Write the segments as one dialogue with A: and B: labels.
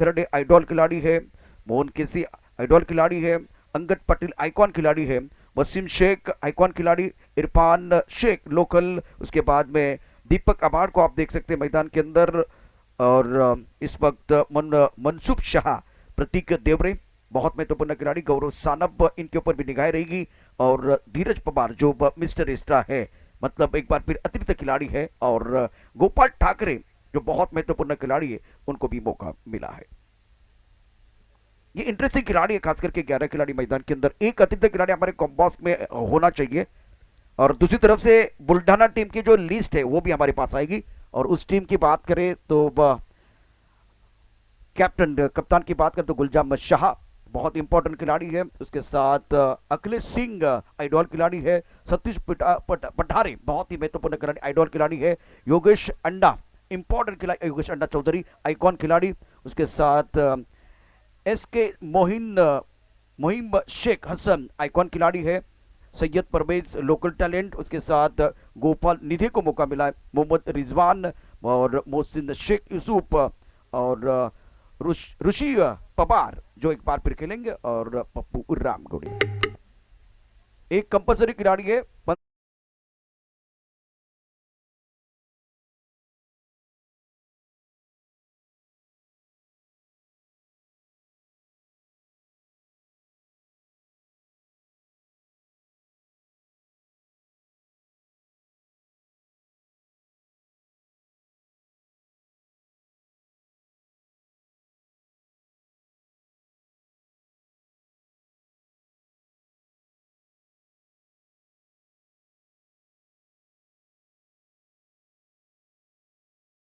A: खिलाड़ी आइडॉल खिलाड़ी है, मोहन केसी आइडॉल खिलाड़ी है, अंगद पटेल आइकॉन खिलाड़ी है, वसीम शेख आइकॉन खिलाड़ी, इरफान शेख लोकल, उसके बाद में दीपक आबाड़ को आप देख सकते हैं मैदान के अंदर। और इस वक्त मनसुख शाह, प्रतीक देवरे बहुत महत्वपूर्ण खिलाड़ी, गौरव सानप इनके ऊपर भी निगाहें रहेगी, और धीरज पवार जो मिस्टर एक्स्ट्रा है, मतलब एक बार फिर अतिरिक्त खिलाड़ी है, और गोपाल ठाकरे जो बहुत महत्वपूर्ण खिलाड़ी है, उनको भी मौका मिला है। ये इंटरेस्टिंग खिलाड़ी है, खास करके 11 खिलाड़ी मैदान के अंदर, एक अतिरिक्त खिलाड़ी हमारे कॉम्बॉक्स में होना चाहिए। और दूसरी तरफ से बुल्ढाना टीम की जो लिस्ट है वो भी हमारे पास आएगी, और उस टीम की बात करें तो कैप्टन कप्तान की बात करें तो गुलजाम शाह बहुत इंपॉर्टेंट खिलाड़ी है, उसके साथ अखिलेश सिंह आइडॉल खिलाड़ी है, सतीश पठारे बहुत ही महत्वपूर्ण खिलाड़ी आइडॉल खिलाड़ी है, योगेश अंडा इंपॉर्टेंट खिलाड़ी, योगेश अंडा चौधरी आइकॉन खिलाड़ी, उसके साथ एस के मोहिम शेख हसन आइकॉन खिलाड़ी है, सैयद परवेज लोकल टैलेंट, उसके साथ गोपाल निधि को मौका मिला है, मोहम्मद रिजवान और मोहसिन शेख यूसुफ और ऋषि पवार जो एक बार फिर खेलेंगे, और पप्पू रामगुड़ी एक कंपलसरी खिलाड़ी है।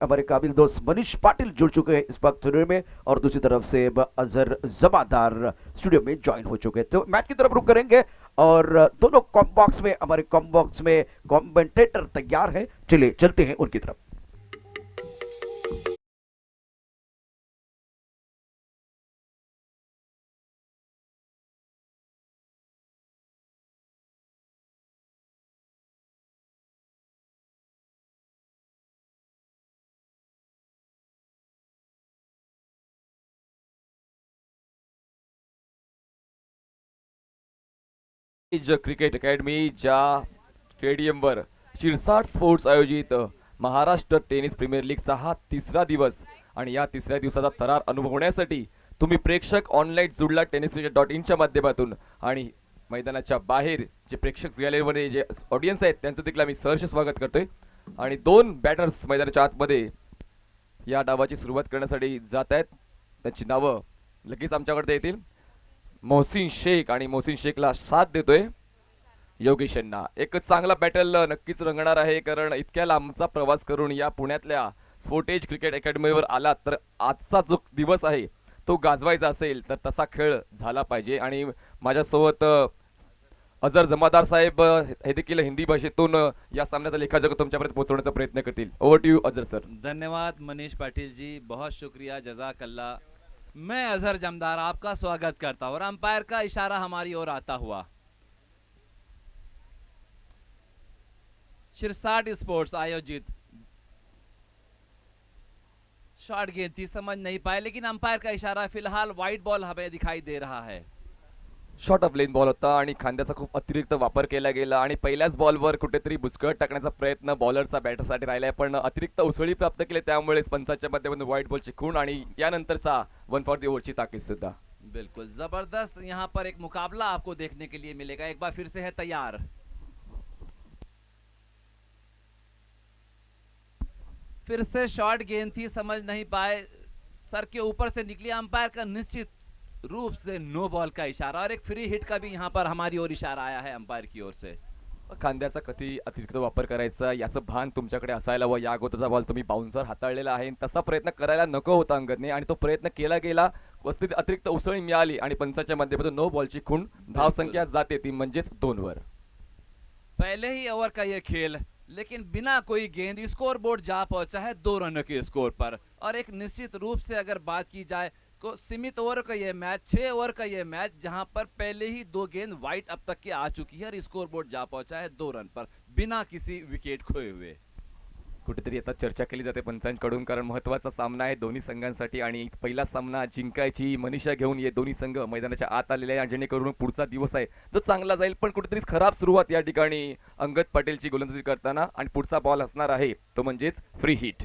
A: हमारे काबिल दोस्त मनीष पाटिल जुड़ चुके हैं इस वक्त स्टूडियो में, और दूसरी तरफ से अजहर जमादार स्टूडियो में ज्वाइन हो चुके हैं। तो मैच की तरफ रुक करेंगे, और दोनों कॉम्बॉक्स में हमारे कॉम्बॉक्स में कॉमेंटेटर तैयार है, चलिए चलते हैं उनकी तरफ।
B: क्रिकेट अकॅडमीच्या स्टेडियमवर शिरसाट स्पोर्ट्स आयोजित महाराष्ट्र टेनिस प्रीमियर लीगचा हा तिसरा दिवस, आणि या तिसऱ्या दिवसाचा थरार अनुभवण्यासाठी तुम्ही प्रेक्षक ऑनलाईन जुडला TennisCricket.in च्या माध्यमातून, आणि मैदानाच्या बाहेर जे प्रेक्षक गॅलरीमध्ये जे ऑडियन्स आहेत त्यांचं देखील मी सहर्ष स्वागत करतोय। आणि दोन बॅटर्स मैदानाच्या आतमध्ये या डावाची सुरुवात करण्यासाठी जात आहेत, त्यांची नावं लगेच आमच्याकडे येतील। मोहसिन शेख, आणि मोहसिन शेखला साथ देतोय योगेश अण्णा। एक चांगला बॅटल नक्कीच रंगणार आहे, कारण इतक्या लांबचा प्रवास करून या पुण्यातल्या स्पोर्टेज क्रिकेट अकॅडमीवर आला तर आजचा जो दिवस आहे तो गाजवायचा असेल तर तसा खेळ झाला पाहिजे। आणि माझ्यासोबत अजहर जमादार साहेब हे देखील हिंदी भाषेतून या सामन्याचा लेखाजोखा तुमच्यापर्यंत पोहोचवण्याचा प्रयत्न करतील। Over to you Azhar sir.
C: धन्यवाद मनीष पाटिल जी, बहुत शुक्रिया, जजाकल्ला। मैं अजहर जमदार आपका स्वागत करता हूं, और अंपायर का इशारा हमारी ओर आता हुआ शिरसाट स्पोर्ट्स आयोजित शॉर्ट गेंद थी, समझ नहीं पाए, लेकिन अंपायर का इशारा फिलहाल व्हाइट बॉल हमें दिखाई दे रहा है।
B: शॉर्ट ऑफ लेन बॉल होता, आणि खांद्याचा खूप अतिरिक्त वापर केला गेला, आणि पहिल्याच बॉलवर कुठेतरी बुचकळ टाकण्याचा प्रयत्न बॉलरचा बॅटरसाठी राहिलाय, पण अतिरिक्त उसळी प्राप्त केली, त्यामुळे पंचाच्या माध्यमातून व्हाइट बॉलची खूण आणि त्यानंतरचा 1 फॉर द ओव्हरची ताकीद सुद्धा।
C: बिल्कुल जबरदस्त, यहाँ पर एक मुकाबला आपको देखने के लिए मिलेगा। एक बार फिर से है तैयार, फिर से शॉर्ट गेंद थी, समझ नहीं पाए, सर के ऊपर से निकली, अंपायर का निश्चित रूप से नो बॉल का इशारा, और एक फ्री हिट का भी यहाँ पर हमारी ओर इशारा आया है अंपायर की ओर से।
B: खांद्याचा कधी अतिरिक्त वापर करायचा याचं भान तुमच्याकडे असायला व या अगोदरचा बॉल तुम्ही बाउन्सर हाताळलेला आहे, तसा प्रयत्न करायला नको होता अंगदने, आणि तो प्रयत्न केला गेला, वस्तुस्थिती अतिरिक्त उसळी मिळाली, आणि पंचाच्या माध्यमातून नो बॉलची खूण, धाव संख्या जाते ती म्हणजेच 2 वर।
C: पहले ही ओवर का ये खेल, लेकिन बिना कोई गेंद स्कोर बोर्ड जा पहुंचा है 2 रनों के स्कोर पर, और एक निश्चित रूप से अगर बात की जाए को सीमित ओवर का ये मैच, 6 ओवर का ये मैच, जहां पर पहले ही 2 गेंद वाइट अब तक की आ चुकी है, और स्कोर बोर्ड जा पहुंचा है 2 रन पर बिना किसी विकेट खोए हुए।
B: कुठेतरी आता चर्चा केली जाते पंचांकडून, कारण महत्त्वाचा सामना आहे दोन्ही संघांसाठी आणि पहिला सामना जिंकायची मनीषा घेऊन ये दोन्ही संघ मैदानाच्या आत आलेले आहे, जेणेकरून पुढचा दिवस आहे जो चांगला जाईल. पण कुठेतरी खराब सुरुवात या ठिकाणी अंगद पटेलची गोलंदाजी करताना, आणि पुढचा बॉल असणार आहे तो म्हणजेच फ्री हिट.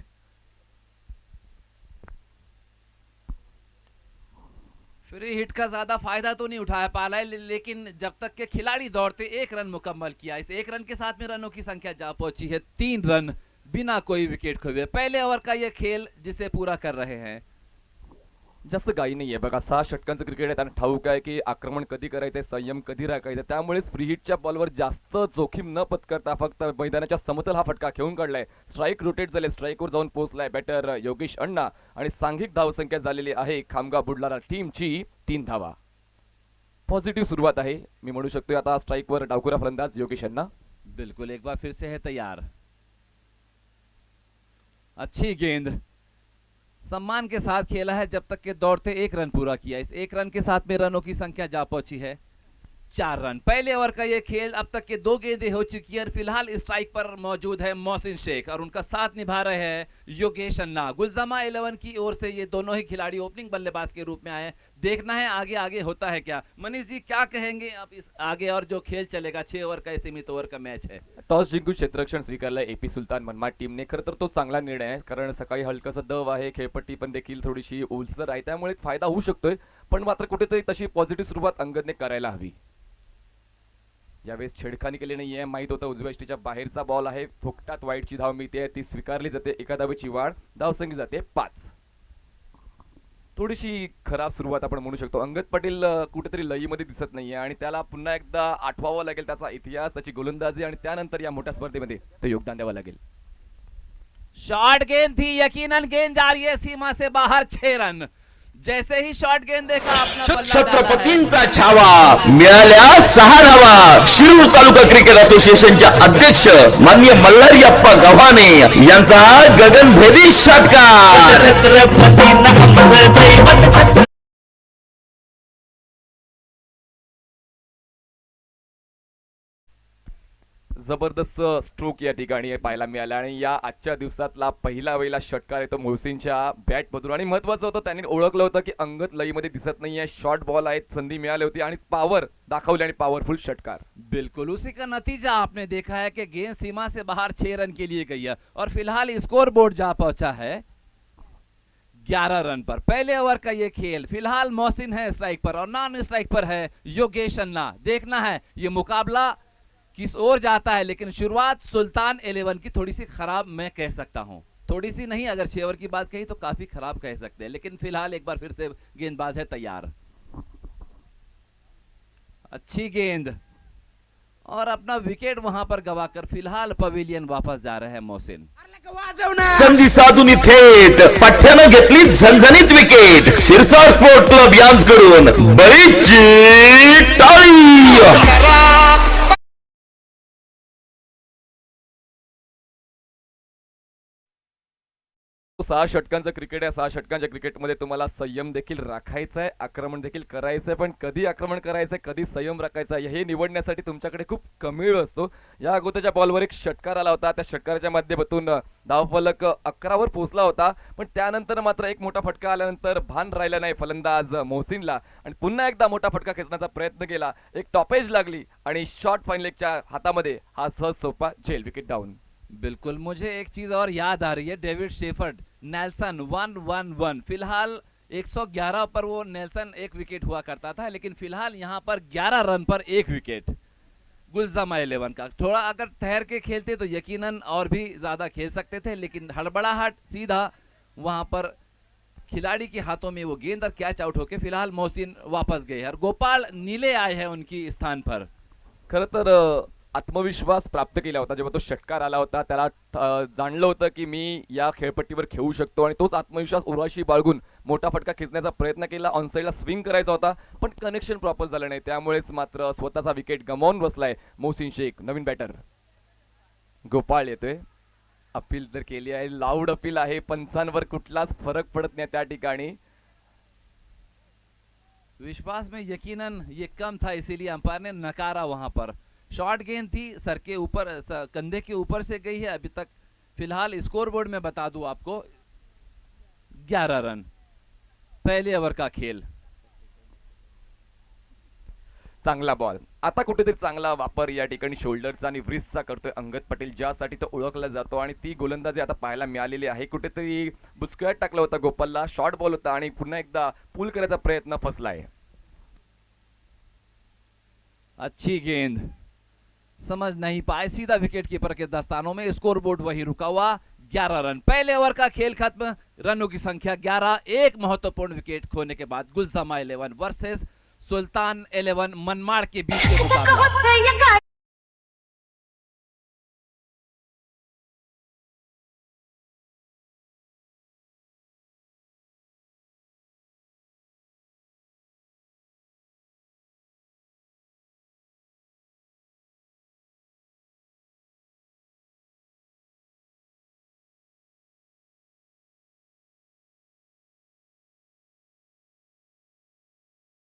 C: फ्री हिट का ज्यादा फायदा तो नहीं उठाया पाला है, लेकिन जब तक के खिलाड़ी दौड़ते 1 रन मुकम्मल किया. इस 1 रन के साथ में रनों की संख्या जा पहुंची है 3 रन बिना कोई विकेट खोए. पहले ओवर का ये खेल जिसे पूरा कर रहे हैं.
B: जास्त गाई नाहीये बघा, 6 षटकांचं क्रिकेट आहे, त्यांना ठाऊक आहे की आक्रमण कधी करायचंय, संयम कधी राखायचा. त्यामुळेच फ्री हिटच्या बॉलवर जास्त जोखीम न पत्करता फक्त मैदानाच्या समतल हा फटका खेळून काढलाय. स्ट्राईक रोटेट झाले, स्ट्राईकवर जाऊन पोहोचलाय बॅटर योगेश अण्णा, आणि सांघिक धावसंख्या झालेली आहे खामगाव बुडलारा टीमची 3 धावा. पॉझिटिव्ह सुरुवात आहे मी म्हणू शकतो. आता स्ट्राईकवर डावखुरा फलंदाज योगेश अण्णा.
C: बिल्कुल, एक बार फिर से है तैयार. अच्छी गेंद, सम्मान के साथ खेला है जब तक के दौड़ते 1 रन पूरा किया. इस 1 रन के साथ में रनों की संख्या जा पहुंची है 4 रन. पहले ओवर का ये खेल अब तक के 2 गेंदें हो चुकी है. फिलहाल स्ट्राइक पर मौजूद है मोहसिन शेख और उनका साथ निभा रहे हैं योगेश अन्ना. गुलजामा 11 की ओर से ये दोनों ही खिलाड़ी ओपनिंग बल्लेबाज के रूप में आए हैं. देखना है आगे आगे होता है क्या. मनीष जी क्या कहेंगे आप इस आगे और जो खेल चलेगा 6 ओवर का सीमित ओवर का मैच है.
B: टॉस जिंकून क्षेत्ररक्षण स्वीकारलंय एपी सुलतान मनमाड टीमने. खरं तर तो चांगला निर्णय आहे, कारण सकाळी हलकंसं दव आहे, खेळपट्टी पण देखील थोडीशी ओलसर आहे, त्यामुळे फायदा होऊ शकतोय. पण मात्र कुठेतरी तशी पॉझिटिव्ह सुरुवात अंगदने करायला हवी. यावेळेस छेडखानी केली नाहीये, माहित होतं उजव्या यष्टीच्या बाहेरचा बॉल आहे. फुकटात वाईटची धाव मिळते, ती स्वीकारली जाते. एका धावेची वाढ, धावसंख्या जाते 5. थोडीशी खराब सुरुवात आपण म्हणू शकतो. अंगद पटेल कुठेतरी लयीमध्ये दिसत नाहीये, आणि त्याला पुन्हा एकदा आठवावं लागेल त्याचा इतिहास, त्याची गोलंदाजी, आणि त्यानंतर या मोठ्या स्पर्धेमध्ये तो योगदान द्यावं लागेल.
C: शॉर्ट गेंद थी, यकीनन गेंद जा रही है सीमा से बाहर. 6 रन. जैसे ही शॉर्ट गेंद देखा अपना
D: छत्रपतींचा छावा मिळाल्या 6 धावा. शिरूर तालुका क्रिकेट असोसिएशनच्या अध्यक्ष माननीय मल्हारीअप्पा गव्हाणे यांचा गगनभेदी षटकार.
B: जबरदस्त स्ट्रोक या ठिकाणी पाहायला मिळाला, आणि या आजच्या दिवसातला पहिला वेळेला षटकार येतो मोहसिनच्या बॅट मधून. आणि महत्वाचं होतं त्यांनी ओळखलं होतं की अंगद लईमध्ये दिसत नाहीये, शॉर्ट बॉल आहेत, संधी मिळाली होती आणि पॉवर दाखवली आणि पॉवरफुल षटकार.
C: बिल्कुल उसी का नतीजा आपने देखा है कि गेंद सीमा से बाहर 6 रन के लिए गई है और फिलहाल स्कोर बोर्ड जा पहुंचा है 11 रन पर. पहले ओवर का ये खेल फिलहाल मोहसिन है स्ट्राइक पर और नॉन स्ट्राइक पर है योगेश अन्ना. देखना है ये मुकाबला किस ओर जाता है, लेकिन शुरुआत सुल्तान 11 की थोड़ी सी खराब मैं कह सकता हूं. थोड़ी सी नहीं, अगर 6 ओवर की बात कही तो काफी खराब कह सकते हैं. लेकिन फिलहाल एक बार फिर से गेंदबाज है तैयार. अच्छी गेंद और अपना विकेट वहां पर गवाकर फिलहाल पवेलियन वापस जा रहे हैं मोहसिन.
D: संधी साधून थेट पठ्यानं घेतली झणझणीत विकेट. शिरसाट स्पोर्ट क्लब यांच्याकडून बरीच टाळी.
B: 6 षटकांचं क्रिकेट आहे. 6 षटकांच्या क्रिकेटमध्ये तुम्हाला संयम देखील राखायचा आहे, आक्रमण देखील करायचं आहे, पण कधी आक्रमण करायचं, कधी संयम राखायचा हे निवडण्यासाठी तुमच्याकडे खूप कमी वेळ असतो. या अगोदरच्या बॉलवर एक षटकार आला होता, त्या षटकाराच्या माध्यमातून धावफलक 11 वर पोहोचला होता, पण त्यानंतर मात्र एक मोठा फटका आल्यानंतर भान राहिला नाही फलंदाज मोहसिनला, आणि पुन्हा एकदा मोठा फटका खेचण्याचा प्रयत्न केला. एक टॉपेज लागली आणि शॉर्ट फाईन लेगच्या हातामध्ये हा सहज सोपा झेल, विकेट डाऊन.
C: बिल्कुल, मुझे एक चीज और याद आ रही है. David shepherd Nelson 1-1-1. फिलहाल 111 पर वो नेल्सन एक विकेट हुआ करता था, लेकिन फिलहाल यहाँ पर 11 रन पर एक विकेट गुलजामा 11 का. थोड़ा अगर ठहर के खेलते तो यकीनन और भी ज्यादा खेल सकते थे, लेकिन हड़बड़ाहट सीधा वहां पर खिलाड़ी के हाथों में वो गेंद और कैच आउट होके फिलहाल मोहसिन वापस गए और गोपाल नीले आए हैं उनकी स्थान पर.
B: खरं तर आत्मविश्वास प्राप्त केला होता जेव्हा तो षटकार आला होता. त्याला जाणलं होतं की मी या खेळपट्टीवर खेळू शकतो, आणि तोच आत्मविश्वास उराशी बाळगून मोठा फटका खेचण्याचा प्रयत्न केला. ऑन साईडला स्विंग करायचा होता, पण कनेक्शन प्रॉपर झालं नाही, त्यामुळेच मात्र स्वतःचा विकेट गमावून बसलाय मोहसिन शेख. नवीन बॅटर गोपाळ येतोय. अपील तर केली आहे, लाऊड अपील आहे, पंचांवर कुठलाच फरक पडत नाही त्या ठिकाणी.
C: विश्वास में यकीनन ये कम था, इसीलिए अंपायर ने नकारा. वहां पर शॉर्ट गेंद थी, सर के ऊपर, कंधे के ऊपर से गई है. अभी तक फिलहाल स्कोर बोर्ड में बता दूं आपको 11 रन पहले ओव्हर का खेल.
B: चांगला बॉल. आता कुठेतरी चांगला वापर या ठिकाणी शोल्डरचा आणि व्रिस्टचा करतोय अंगद पटेल, ज्यासाठी तो ओळखला जातो आणि ती गोलंदाजी आता पाहायला मिळालेली आहे. कुठेतरी बुचकळ्यात टाकला होता गोपालला, शॉर्ट बॉल होता आणि पुन्हा एकदा पुल करायचा प्रयत्न फसलाय.
C: अच्छी गेंद, समझ नहीं पाए, सीधा विकेट कीपर के दस्तानों में. स्कोर बोर्ड वही रुका हुआ. 11 रन पहले ओवर का खेल खत्म. रनों की संख्या 11. एक महत्वपूर्ण विकेट खोने के बाद गुलजामा 11 वर्सेस सुल्तान 11 मनमाड़ के बीच के मुकाबला.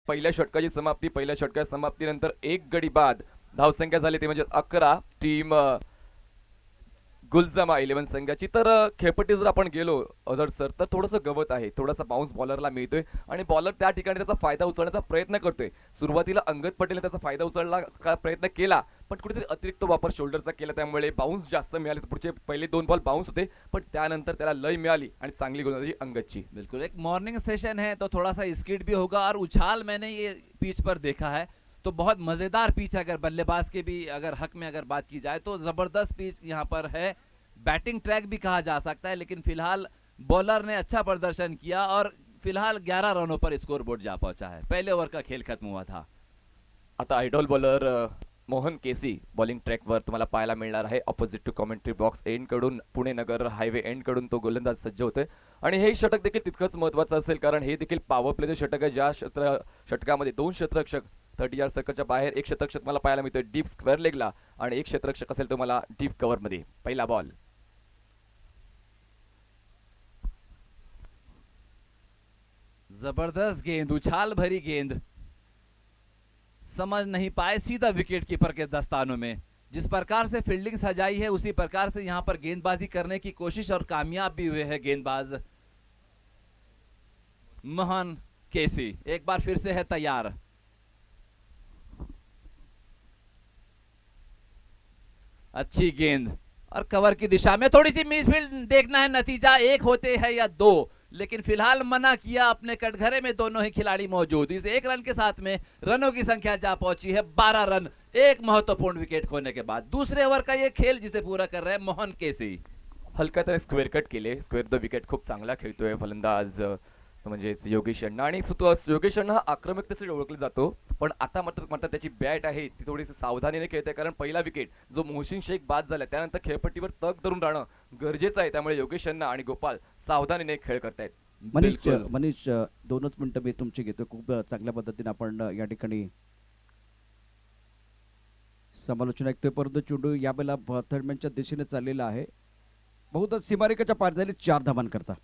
B: पहिल्या षटकाची समाप्ती. पहिल्या षटकाच्या समाप्तीनंतर एक गडी बाद धावसंख्या झाली ती म्हणजे 11. टीम गुलजामा 11 संघाची. तर खेळपट्टी जर आपण गेलो अजर सर तर थोडंसं गवत आहे, थोडासा बाउन्स बॉलरला मिळतोय आणि बॉलर त्या ठिकाणी त्याचा फायदा उचलण्याचा प्रयत्न करतोय. सुरुवातीला अंगद पटेलने त्याचा फायदा उचलण्याचा प्रयत्न केला, पण कुठेतरी अतिरिक्त वापर शोल्डरचा केला, त्यामुळे बाउन्स जास्त मिळाले. पुढचे पहिले 2 बॉल बाउन्स होते, पण त्यानंतर त्याला लय मिळाली आणि चांगली गोलंदाजी अंगदची.
C: बिल्कुल, एक मॉर्निंग सेशन है तो थोड़ा सा स्किड भी होगा और उछाल मैंने ये पिच पर देखा है तो बहुत मजेदार पिच है. अगर बल्लेबाज के भी अगर हक में अगर बात की जाए तो जबरदस्त पिच यहाँ पर है. बैटिंग ट्रैक भी कहा जा सकता है, लेकिन फिलहाल बॉलर ने अच्छा प्रदर्शन किया और फिलहाल 11 रनों पर स्कोर बोर्ड जा पहुंचा है. पहले ओवर का खेल खत्म हुआ था.
B: आता idol bowler Mohan KC bowling ट्रॅकवर तुम्हाला पाहायला मिळणार आहे. Opposite to commentary box end कडून, पुणे नगर हायवे एंड कडून तो गोलंदाज सज्ज होतोय आणि हे षटक देखील तितकंच महत्वाचं असेल, कारण हे देखील पॉवर प्लेचे षटक आहे. ज्या षटकामध्ये 2 क्षेत्ररक्षक 30 यार्ड सर्कलच्या बाहेर, एक क्षेत्ररक्षक मला पाहायला मिळतोय डीप स्क्वेअर लेगला आणि एक क्षेत्ररक्षक असेल तुम्हाला डीप कव्हर मध्ये. पहिला बॉल.
C: जबरदस्त गेंद, उछाल भरी गेंद, समझ नहीं पाए, सीधा विकेट कीपर के दस्तानों में. जिस प्रकार से फील्डिंग सजाई है उसी प्रकार से यहां पर गेंदबाजी करने की कोशिश और कामयाब भी हुए हैं गेंदबाज मोहन केसी. एक बार फिर से है तैयार. अच्छी गेंद और कवर की दिशा में थोड़ी सी मिसफील्ड. देखना है नतीजा 1 होते हैं या 2, लेकिन फिलहाल मना किया. अपने कटघरे में दोनों ही खिलाड़ी मौजूद. इस 1 रन के साथ में रनों की संख्या जा पहुंची है 12 रन एक महत्वपूर्ण विकेट खोने के बाद. दूसरे ओवर का ये खेल जिसे पूरा कर रहे हैं मोहन केसी.
B: हलका त्याने स्क्वेअर कट केले. स्क्वेअर द विकेट खूप चांगला खेळतोय फलंदाज म्हणजेच योगेश अण्णा आणि योगेश अण्णा हा आक्रमकतेसाठी ओळखला जातो, पण आता मात्र त्याची बॅट आहे ती थोडीशी सावधानीने खेळते, कारण पहिला विकेट जो मोहसिन शेख बाद झाला त्यानंतर खेळपट्टीवर तग धरून राहणं गरजेचं आहे. त्यामुळे योगेश अण्णा आणि गोपाल सावधानीने खेळ करतायत.
A: मनीष 2च मिनिटं मी तुमची घेतो. खूप चांगल्या पद्धतीने आपण या ठिकाणी समालोचना ऐकतोय, परंतु चेंडू यावेळेला थर्डमॅनच्या दिशेने चाललेला आहे. बहुधा सीमारेखाच्या पार झाले 4 धावां करता.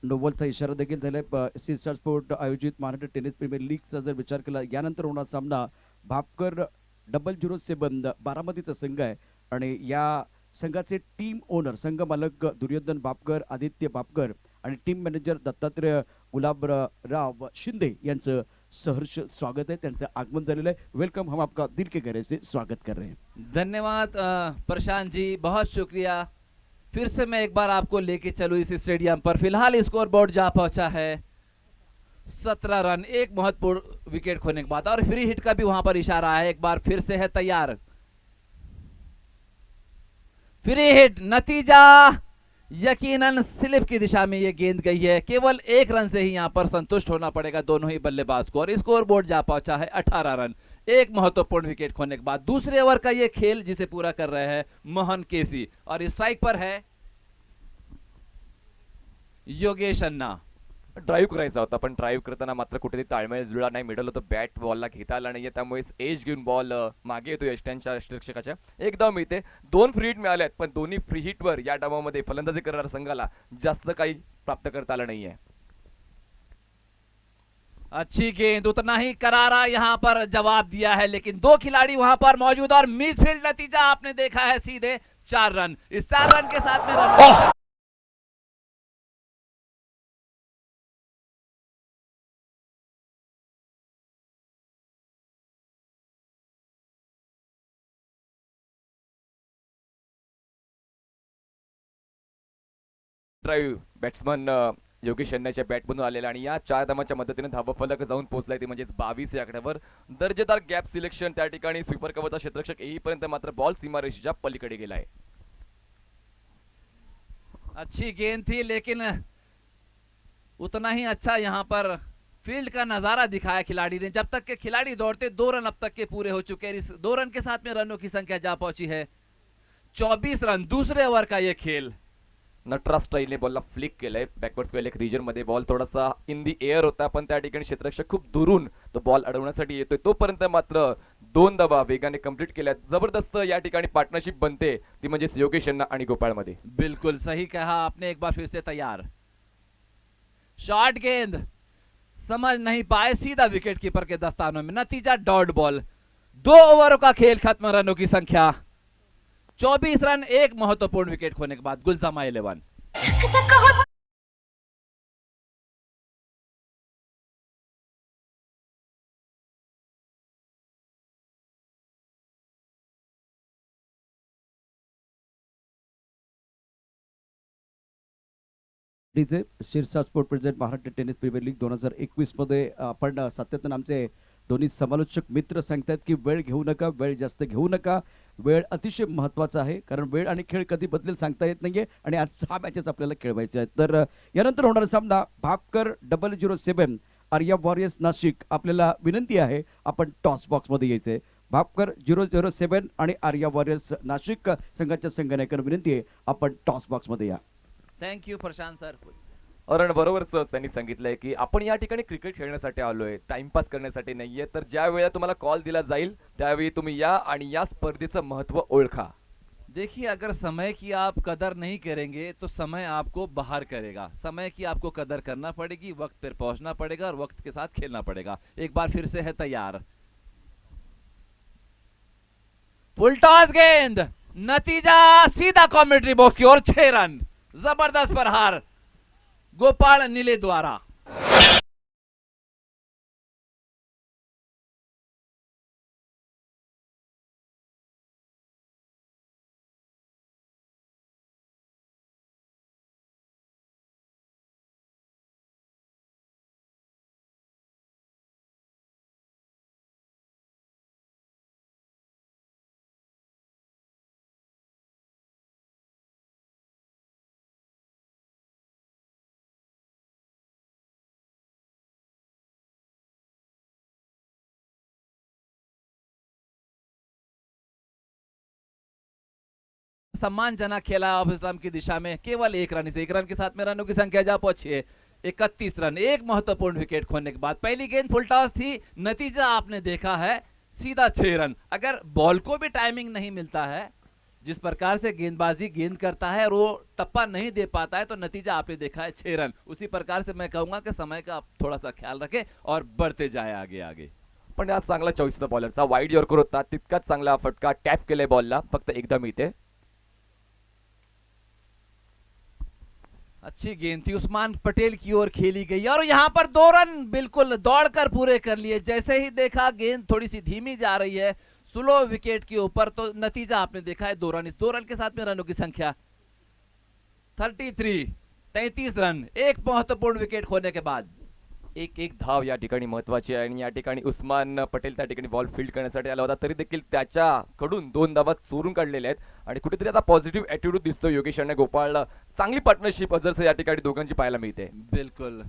A: नोबलचा इशारा देखील झालाय. सिस्टर स्पोर्ट आयोजित महाराष्ट्र टेनिस प्रीमियर लीगचा जर विचार केला यानंतर होणार सामना भापकर 007 बारामतीचा संघ आहे आणि या संघाचे टीम ओनर संघ मालक दुर्योधन भापकर, आदित्य भापकर आणि टीम मॅनेजर दत्तात्रय गुलाबराव शिंदे यांचं सहर्ष स्वागत है. त्यांचं आगमन झालेलं आहे. वेलकम, हम आपका दिल के गहरे से स्वागत कर रहे हैं.
C: धन्यवाद प्रशांत जी, बहुत शुक्रिया. फिर से मैं एक बार आपको लेके चलूं इस स्टेडियम पर. फिलहाल स्कोर बोर्ड जा पहुंचा है 17 रन एक महत्वपूर्ण विकेट खोने के बाद और फ्री हिट का भी वहां पर इशारा है. एक बार फिर से है तैयार. फ्री हिट, नतीजा यकीनन स्लिप की दिशा में ये गेंद गई है. केवल 1 रन से ही यहां पर संतुष्ट होना पड़ेगा दोनों ही बल्लेबाज को. और स्कोर बोर्ड जा पहुंचा है 18 रन एक महत्वपूर्ण विकेट खोने के बाद. दूसरे ओवर का ये खेल जिसे पूरा कर रहे हैं मोहन केसी और स्ट्राइक पर है योगेश अन्ना.
B: ड्राईव्ह करायचा होता, पण ड्राईव्ह करताना मात्र कुठेतरी ताळमेळ जुळला नाही. मिडल होतं, बॅट बॉलला घेता आला नाहीये, त्यामुळे एज घेऊन बॉल मागे येतो यष्ट्यांच्या रक्षकाच्या. एक धाव मिळते. 2 फ्री हिट मिळाले आहेत, पण दोन्ही फ्री हिटवर या डावामध्ये फलंदाजी करणाऱ्या संघाला जास्त काही प्राप्त करता आलं नाहीये.
C: अच्छी गेंद, उतना ही करारा यहां पर जवाब दिया है, लेकिन 2 खिलाड़ी वहां पर मौजूद और मिसफील्ड. नतीजा आपने देखा है सीधे 4 रन। इस 4 रन के साथ में रन
B: ड्राईव्ह बॅट्समन योगेश यांच्या बॅटमधून आलेला आणि या 4 धावांच्या मदतीने धावा फलक जाऊन पोहोचलाय ते म्हणजे 22 या आकड्यावर. दर्जेदार गॅप सिलेक्शन त्या ठिकाणी स्वीपर कव्हरचा क्षेत्ररक्षक येईपर्यंत मात्र बॉल सीमारेषेच्या पलीकडे गेलाय.
C: अच्छी गेंद थी लेकिन उतना ही अच्छा यहां पर फील्ड का नजारा दिखाया खिलाड़ी ने. जब तक के खिलाड़ी दौड़ते 2 रन अब तक के पूरे हो चुके हैं. इस 2 रन के साथ में रनों की संख्या जा पहुंची है 24 रन. दूसरे ओवर का ये खेल.
B: नटराज स्टाईलने बॉलला फ्लिक केलंय बॅकवर्ड स्क्वेअर लेग रिजन मध्ये. बॉल थोडासा इन दी एअर होता पण त्या ठिकाणी क्षेत्ररक्षक खूप दुरून तो बॉल अडवण्यासाठी येतोय. तोपर्यंत मात्र 2 धावा वेगाने कंप्लीट केल्या. जबरदस्त या ठिकाणी पार्टनरशिप बनते ती म्हणजे योगेश यांना आणि गोपाळ मध्ये.
C: बिल्कुल सही कहा आपने. एक बार फिर से तैयार. शॉर्ट गेंद समझ नहीं पाए, सीधा विकेट कीपर के दस्तानों में. नतीजा डॉट बॉल. 2 ओवरों का खेल खत्म. रनों की संख्या 24 रन. एक महत्वपूर्ण विकेट खोने के बाद गुलजामा 11.
A: Shirsha sport present Maharashtra tennis premier league 2021 मध्ये आपण सातत्याने आमचे दोन्ही समालोचक मित्र सांगतात की वेळ घेऊ नका, वेळ जास्त घेऊ नका. वेळ अतिशय महत्वाचा आहे कारण वेळ आणि खेळ कधी बदलेल सांगता येत नाहीये आणि आज 6 मॅचेस आपल्याला खेळवायचे आहेत. तर यानंतर होणारा सामना भापकर 007 आर्या वॉरियर्स नाशिक. आपल्याला विनंती आहे आपण टॉस बॉक्स मध्ये यायचंय. भापकर 007 आणि आर्या वॉरियर्स नाशिक संघाच्या संघनायकांना विनंती आहे आपण टॉस बॉक्स मध्ये या.
C: Thank you Prashant sir.
B: अरण बरोबरच त्यांनी सांगितलंय की आपण या ठिकाणी क्रिकेट खेळण्यासाठी आलोय, टाइमपास करण्यासाठी नाहीये. तर ज्या वेळेला तुम्हाला कॉल दिला जाईल त्यावेळी तुम्ही या आणि या स्पर्धेचं महत्व ओळखा.
C: देखिए अगर समय की आप कदर नहीं करेंगे तो समय आपको बाहर करेगा. समय की आपको कदर करना पड़ेगी, वक्त पर पहुंचना पड़ेगा और वक्त के साथ खेलना पड़ेगा. एक बार फिर से है तैयार. फुल टॉस गेंद. नतीजा सीधा कमेंट्री बॉक्स की ओर 6 रन. जबरदस्त प्रहार गोपाल नीले द्वारा. सम्मानजनक खेला ऑफ इस्लाम की दिशा में. केवल 1 रन. इस 1 रन के साथ में रनों की संख्या जा पहुंची है 31 रन. एक महत्वपूर्ण विकेट खोने के बाद. पहली गेंद फुल टॉस थी. नतीजा आपने देखा है सीधा 6 रन. अगर बॉल को भी टाइमिंग नहीं मिलता है, जिस प्रकार से गेंदबाजी गेंद करता है और वो टप्पा नहीं दे पाता है, तो नतीजा आपने देखा है 6 रन. उसी प्रकार से मैं कहूंगा कि समय का आप थोड़ा सा ख्याल रखें और बढ़ते जाए आगे आगे.
B: पण आज चांगला चॉईस होता बॉलरचा. वाईड यॉर्कर होता, तितकाच चांगला फटका टॅप केलाय बॉलला. फक्त एकदा मिळते.
C: अच्छी गेंद थी. उस्मान पटेल की ओर खेली गई और यहां पर 2 रन बिल्कुल दौड़कर पूरे कर लिए. जैसे ही देखा गेंद थोड़ी सी धीमी जा रही है स्लो विकेट के ऊपर, तो नतीजा आपने देखा है 2 रन. इस 2 रन के साथ में रनों की संख्या 33 रन. एक महत्वपूर्ण विकेट खोने के बाद.
B: एक धाव या ठिकाणी महत्वाची आहे आणि या ठिकाणी उस्मान पटेल त्या ठिकाणी बॉल फील्ड करण्यासाठी आला होता. तरी देखील त्याच्याकडून 2 धावा चोरून काढलेल्या आहेत आणि कुठेतरी आता पॉझिटिव्ह ॲटिट्यूड दिसतो योगेश आणि गोपाळला. चांगली पार्टनरशिप अजरसे या ठिकाणी दोघांची पाहायला मिळते.
C: बिल्कुल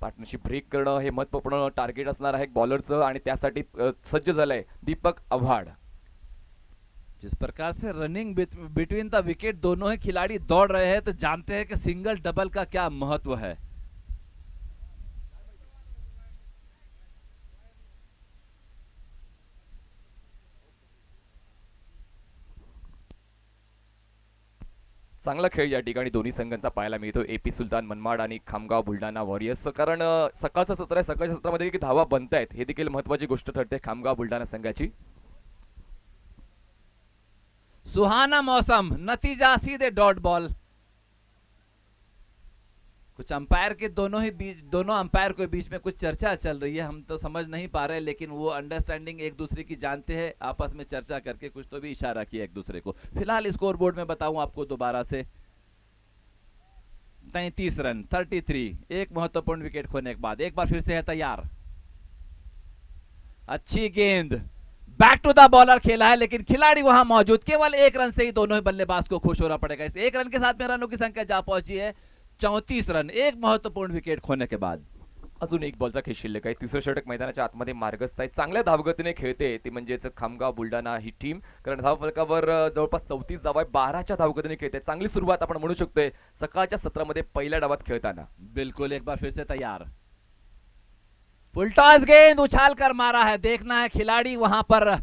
B: पार्टनरशिप ब्रेक करणं हे महत्वपूर्ण टार्गेट असणार आहे बॉलरचं आणि त्यासाठी सज्ज झालंय दीपक आव्हाड.
C: जिस प्रकार से रनिंग बिटवीन द विकेट दोनों ही खिलाड़ी दौड़ रहे हैं, तो जानते हैं कि सिंगल डबल का क्या महत्व है.
B: चांगला खेळ या ठिकाणी दोन्ही संघांचा पाहायला मिळतो. एपी सुलतान मनमाड आणि खामगाव बुलढाणा वॉरियर्स. कारण सकाळचं सत्र आहे, सकाळच्या सत्रामध्ये किती धावा बनतायत हे देखील महत्वाची गोष्ट ठरते खामगाव बुलढाणा संघाची.
C: सुहाना मौसम, नतीजा सीधे डॉट बॉल। कुछ अंपायर के दोनों अंपायर के बीच में कुछ चर्चा चल रही है, हम तो समझ नहीं पा रहे, लेकिन वो अंडरस्टैंडिंग एक दूसरे की जानते हैं, आपस में चर्चा करके कुछ तो भी इशारा किया एक दूसरे को। फिलहाल स्कोर बोर्ड में बताऊं आपको दोबारा से, 33 रन 33, एक महत्वपूर्ण विकेट खोने के बाद। एक बार फिर से है तैयार, अच्छी गेंद, बैक टू द बॉलर खेला है, लेकिन खिलाड़ी वहां मौजूद, केवल एक रन से ही दोनों ही बल्लेबाज को खुश होना पड़ेगा। इस एक रन के साथ में रनों की संख्या जा पहुंची है 34 रन, एक महत्वपूर्ण विकेट खोने के बाद।
B: अजून एक बॉलचा खेळ शिल्लक आहे. तिसरं षटक मैदानाच्या आतमध्ये मार्गस्थ आहे. चांगल्या धावगतीने खेळते ती म्हणजेच खामगाव बुलढाणा ही टीम, कारण धावफलकावर जवळपास 34 धावा आहे, 12च्या धावगतीने खेळते. चांगली सुरुवात आपण म्हणू शकतोय सकाळच्या सत्रामध्ये पहिल्या डावात खेळताना.
C: बिल्कुल, एक बार फिर से तैयार, फुलटॉस गेंद उछाल कर मारा है, देखना है खिलाड़ी वहां पर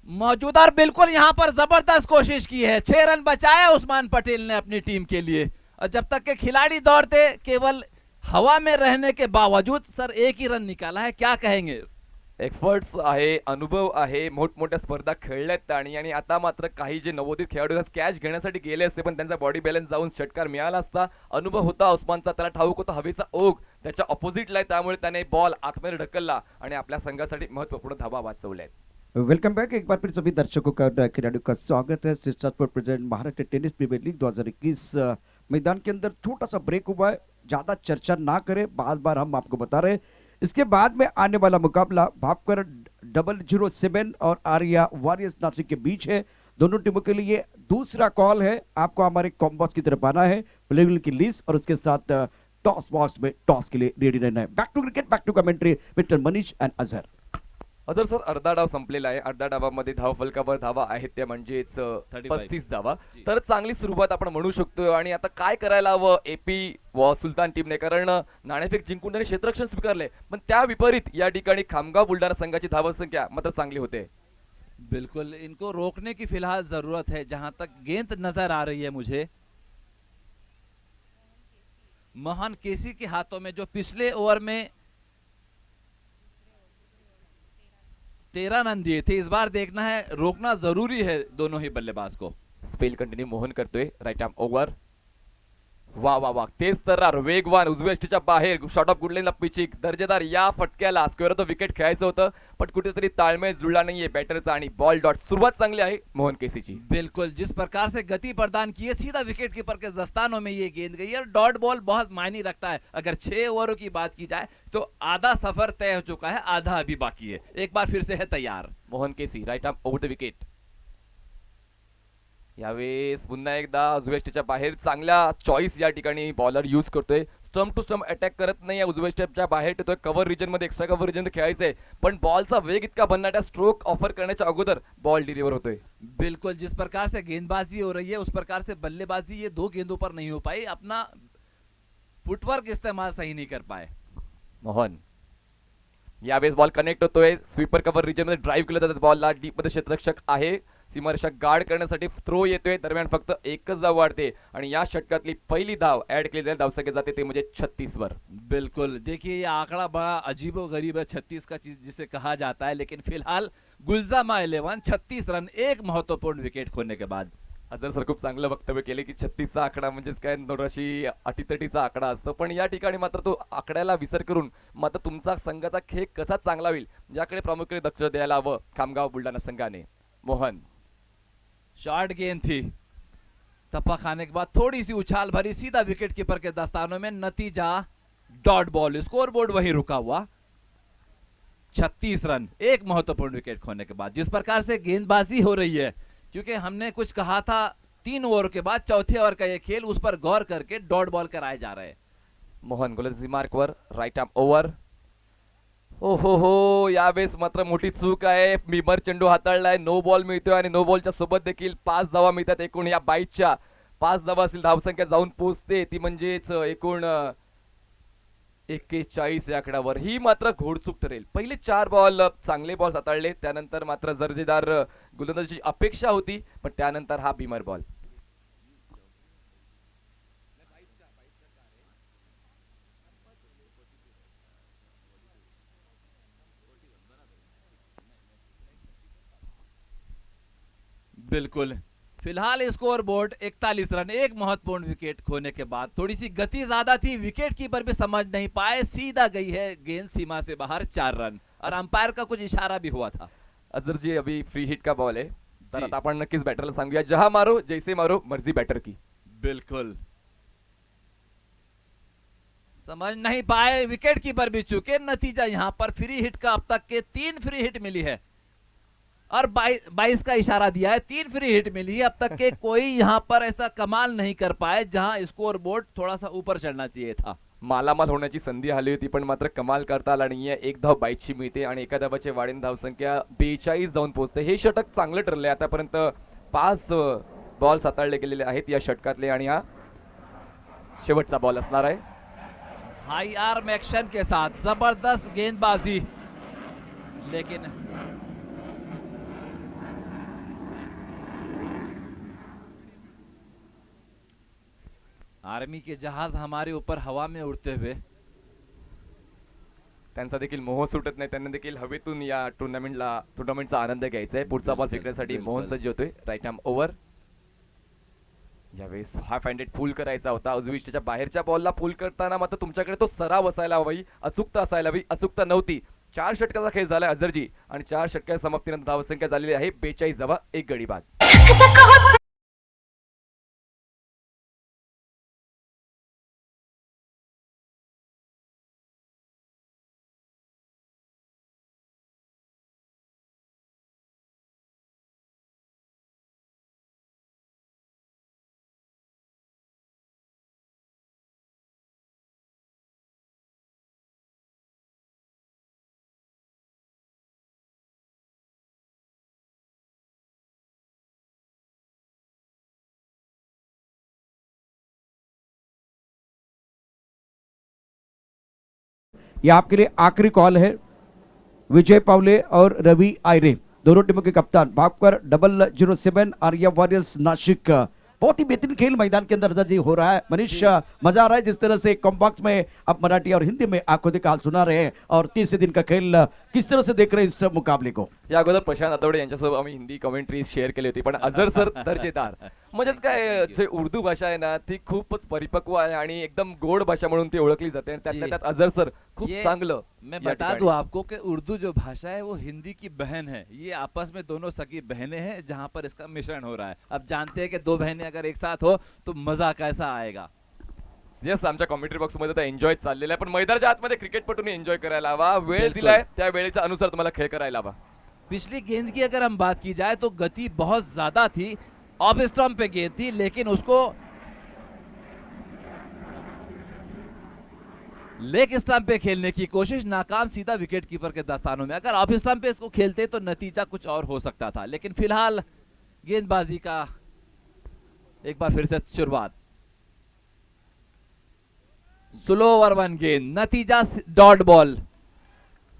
C: मौजूद, और बिल्कुल यहां पर जबरदस्त कोशिश की है, 6 रन बचाया उस्मान पटेल ने अपनी टीम के लिए। और जब तक के खिलाड़ी दौड़ते, केवल हवा में रहने के बावजूद सर एक ही रन निकाला है, क्या कहेंगे?
B: एफर्ट्स आहे, अनुभव आहे, मोठमोठ्या स्पर्धा खेळल्यात आणि आता मात्र काही जे नवोदित खेळाडू कॅच घेण्यासाठी गेले असते, पण त्यांचा बॉडी बॅलन्स जाऊन षटकार मिळाला असता. अनुभव होता उस्मानचा, त्याला ठाऊक होता हवेचा ओघ त्याच्या ऑपोजिटला आहे, त्यामुळे त्याने बॉल आतमध्ये ढकलला आणि आपल्या संघासाठी महत्त्वपूर्ण धावा वाचवल्यात.
A: वेलकम बैक एक बार फिर सभी दर्शकों का खिलाड़ियों का स्वागत है। Sister sport present Maharashtra tennis premier league 2021 मैदान के अंदर छोटा सा ब्रेक हुआ है, ज्यादा चर्चा ना करें, बार बार हम आपको बता रहे हैं। इसके बाद में आने वाला मुकाबला भापकर 007 और आर्या वॉरियर्स नासिक के बीच है। दोनों टीमों के लिए दूसरा कॉल है, आपको हमारे कॉम्बॉक्स की तरफ आना है, प्लेयर की लिस्ट और उसके साथ टॉस बॉक्स में टॉस के लिए रेडी रहना है। Back to cricket, back to commentary mister Manish and Azhar.
B: Azhar sir, अर्धा डाव संपलेला आहे. अर्धा डावामध्ये धावफलकावर धावा आहेत त्या म्हणजेच 35 धावा, तर चांगली सुरुवात आपण म्हणू शकतो. आणि आता काय करायला हवं एपी व सुलतान टीमने, कारण नाणेफेक जिंकून त्यांनी क्षेत्ररक्षण स्वीकारले, पण त्या विपरीत या ठिकाणी खामगाव बुलढाणा संघाची धावसंख्या मात्र चांगली होते.
C: बिल्कुल, इनको रोकने की फिलहाल जरूरत है। जहां तक गेंद नजर आ रही है मुझे, मोहन केसी के हाथों में, जो पिछले ओवर में 13 रन दिए थे, इस बार देखना है, रोकना जरूरी है दोनों ही बल्लेबाज को।
B: स्पेल कंटिन्यू मोहन करतोय, राईट आर्म ओव्हर, वा वा वा, तेज तर्रार वेगवान उजव्या यष्टीच्या बाहेर, शॉट ऑफ गुडलेनला पिचिक, दर्जेदार या फटक्याला स्क्वेअर ऑफ द विकेट खेळायचं होतं, पण कुठेतरी ताळमेळ जुळला नाहीये बॅटरचा आणि बॉल डॉट. सुरुवात चांगली आहे मोहन केसीची.
C: बिल्कुल, जिस प्रकार से गति प्रदान की है, सीधा विकेट कीपर के दस्तानों में ये गेंद गई। और डॉट बॉल बहुत मायने रखता है। अगर 6 ओवरों की बात की जाए तो आधा सफर तय हो चुका है, आधा अभी बाकी है। एक बार फिर से है तैयार,
B: Mohan KC, right arm over the wicket. यावेळेस पुन्हा एकदा उजव्या बाहेर चांगला चॉईस या ठिकाणी बॉलर यूज करतोय. स्टंप टू स्टंप अटॅक करत नाही, उजव्या स्टेपच्या बाहेर येतोय, कव्हर रिजन मध्ये, एक्स्ट्रा कव्हर रिजन खेळायचंय, पण बॉलचा वेग इतका भन्नाट, स्ट्रोक ऑफर करण्याच्या अगोदर बॉल डिलीवर होतोय.
C: बिल्कुल, जिस प्रकार से गेंदबाजी हो रही है उस प्रकार से बल्लेबाजी ये 2 गेंदों पर नहीं हो पाई, अपना फुटवर्क इस्तेमाल सही नहीं कर पाए
B: मोहन. यावेळेस बॉल कनेक्ट होतोय, स्वीपर कव्हर रिजन मध्ये ड्राईव्ह केलं जातं, बॉलला डीप मध्ये क्षेत्ररक्षक आहे, सीमारेषा गार्ड करण्यासाठी थ्रो येतोय, दरम्यान फक्त एकच धाव वाढते आणि या षटकातली पहिली धाव ऍड केली जाईल, धावसंख्या जाते ते म्हणजे 36 वर.
C: बिल्कुल, देखिए ये आंकड़ा बड़ा अजीबो गरीब है, 36 का चीज जिसे कहा जाता है, लेकिन फिलहाल गुलजामा 11 36 रन, एक महत्वपूर्ण विकेट खोने के बाद.
B: अजर सर खूप चांगलं वक्तव्य केले की 36चा आकडा म्हणजेच काय थोडाशी अटीतटीचा आकडा असतो, पण या ठिकाणी मात्र तो आकड्याला विसर करून मात्र तुमचा संघाचा खेळ कसा चांगला होईल याकडे प्रामुख्याने लक्ष द्यायला हवं खामगाव बुलढाणा संघाने. मोहन,
C: शॉर्ट गेंद थी, टप्पा खाने के बाद थोड़ी सी उछाल भरी, सीधा विकेट कीपर के दस्तानों में, नतीजा डॉट बॉल, स्कोर बोर्ड वहीं रुका हुआ, 36 रन, एक महत्वपूर्ण विकेट खोने के बाद. जिस प्रकार से गेंदबाजी हो रही है, क्योंकि हमने कुछ कहा था 3 ओवर के बाद चौथे ओवर का ये खेल, उस पर गौर करके डॉट बॉल कराए जा रहे हैं.
B: मोहन गोलंदाजी मार्कवर, राईट आर्म ओव्हर. ओ हो, यावेळेस मात्र मोठी चूक आहे, बिमर चेंडू हाताळलाय, नो बॉल मिळतोय आणि नो बॉलच्या सोबत देखील 5 धावा मिळतात. एकूण या बाईटच्या 5 धावा असतील, धावसंख्या जाऊन पोहोचते ती म्हणजेच एकूण 41 या आकड्यावर. ही मात्र घोडचूक ठरेल. पहिले 4 बॉल चांगले बॉल हाताळले, त्यानंतर मात्र दर्जेदार गोलंदाजीची अपेक्षा होती, पण त्यानंतर हा बिमर बॉल.
C: बिल्कुल। फिलहाल स्कोर बोर्ड 41 रन, एक महत्वपूर्ण विकेट खोने के बाद। थोड़ी सी गति ज्यादा थी, विकेट कीपर भी समझ नहीं पाए, सीधा गई है गेंद सीमा से बाहर, 4 रन। और अंपायर का कुछ इशारा भी हुआ था।
B: अजर जी अभी फ्री हिट का बॉल आहे, तर
C: जी।
B: आता आपण नक्कीच बॅटरला सांगूया, जहा मारो जैसे मारो मर्जी बैटर की.
C: बिल्कुल समझ नहीं पाए, विकेट कीपर भी चूके। नतीजा यहां पर फ्री हिट का अब तक के 3 फ्री हिट मिली है और 22 का इशारा दिया है, 3 फ्री हिट मिली है अब तक के। कोई यहां पर ऐसा कमाल नहीं कर पाए जहां स्कोर बोर्ड थोड़ा सा ऊपर चढ़ना चाहिए था.
B: मालामाल होण्याची संधी आली होती, पण मात्र कमाल करता आला नाहीये. एक धाव बाईटची मिळते आणि एका धावाचे वाढीन धावसंख्या 42 जाऊन पोहोचते. हे षटक चांगलं ठरलंय. आतापर्यंत 5 बॉल हाताळले गेलेले आहेत या षटकातले आणि हा शेवटचा बॉल असणार आहे.
C: हाई आर्म एक्शन के साथ जबरदस्त गेंदबाजी, लेकिन आर्मी के जहाज हमारे ऊपर हवा में उड़ते हुए.
B: त्यांचा देखील मोह सुटत नाही. त्यांना देखील हवेतून या टुर्नामेंटचा आनंद घ्यायचा आहे. पुढचा बॉल फेकण्यासाठी मोहन सज्ज होतोय. Right arm over. यावेळेस हाफ हँडेड पूल करायचा होता. उजवीच्या बाहेरच्या बॉलला पूल करताना मात्र तुमच्याकडे तो सराव असायला हवी, अचूकता असायला हवी. अचूकता नव्हती. 4 षटकाचा खेळ झालाय अझरजी आणि 4 षटकाच्या समाप्तीनंतर धावसंख्या झालेली आहे 42 धावा, 1 गडी बाद.
A: ये आपके लिए आखिरी कॉल है. विजय पावले और रवि आयरे दोनों टीमों के कप्तान. भागकर 007 आर्या वॉरियर्स नासिक. बहुत ही बेहतरीन खेल मैदान के अंदर जी हो रहा है. मनीष, मजा आ रहा है जिस तरह से कॉम्बॉक्स में आप मराठी और हिंदी में आंखों देखा हाल सुना रहे हैं. और तीसरे दिन का खेल किस तरह से देख रहे हैं इस मुकाबले को?
B: या अगोदर प्रशांत आठवडे यांच्यासोबत आम्ही हिंदी कमेंट्री शेअर केली होती, पण अझर सर दर्जेदार. म्हणजेच काय, जे उर्दू भाषा आहे ना ती खूपच परिपक्व आहे आणि एकदम गोड भाषा म्हणून ती ओळखली जाते आणि त्यातल्या त्यात अझर सर खूप चांगलं.
C: मैं बता दूं आपको कि उर्दू जो भाषा है वो हिंदी की बहन है. ये आपस में दोनों सगी बहनें हैं जहां पर इसका मिश्रण हो रहा है. अब जानते हैं कि दो बहनें अगर एक साथ हो तो मजा कैसा आएगा.
B: येस, आमच्या कॉमेंट्री बॉक्स मध्ये तर एन्जॉय चाललेला आहे, पण मैदानाच्या आतमध्ये क्रिकेटपटूने एन्जॉय करायला हवा. वेळ दिलाय त्या वेळेच्या अनुसार तुम्हाला खेळ करायला हवा.
C: पिछली गेंद की अगर हम बात की जाए तो गति बहुत ज्यादा थी, ऑफ स्टंप पे गेंद थी, लेकिन उसको लेग स्टंप पे खेलने की कोशिश नाकाम, सीधा विकेट कीपर के दस्तानों में. अगर ऑफ स्टंप पे इसको खेलते तो नतीजा कुछ और हो सकता था, लेकिन फिलहाल गेंदबाजी का एक बार फिर से शुरुआत. स्लो ओवर 1 गेंद, नतीजा डॉट बॉल.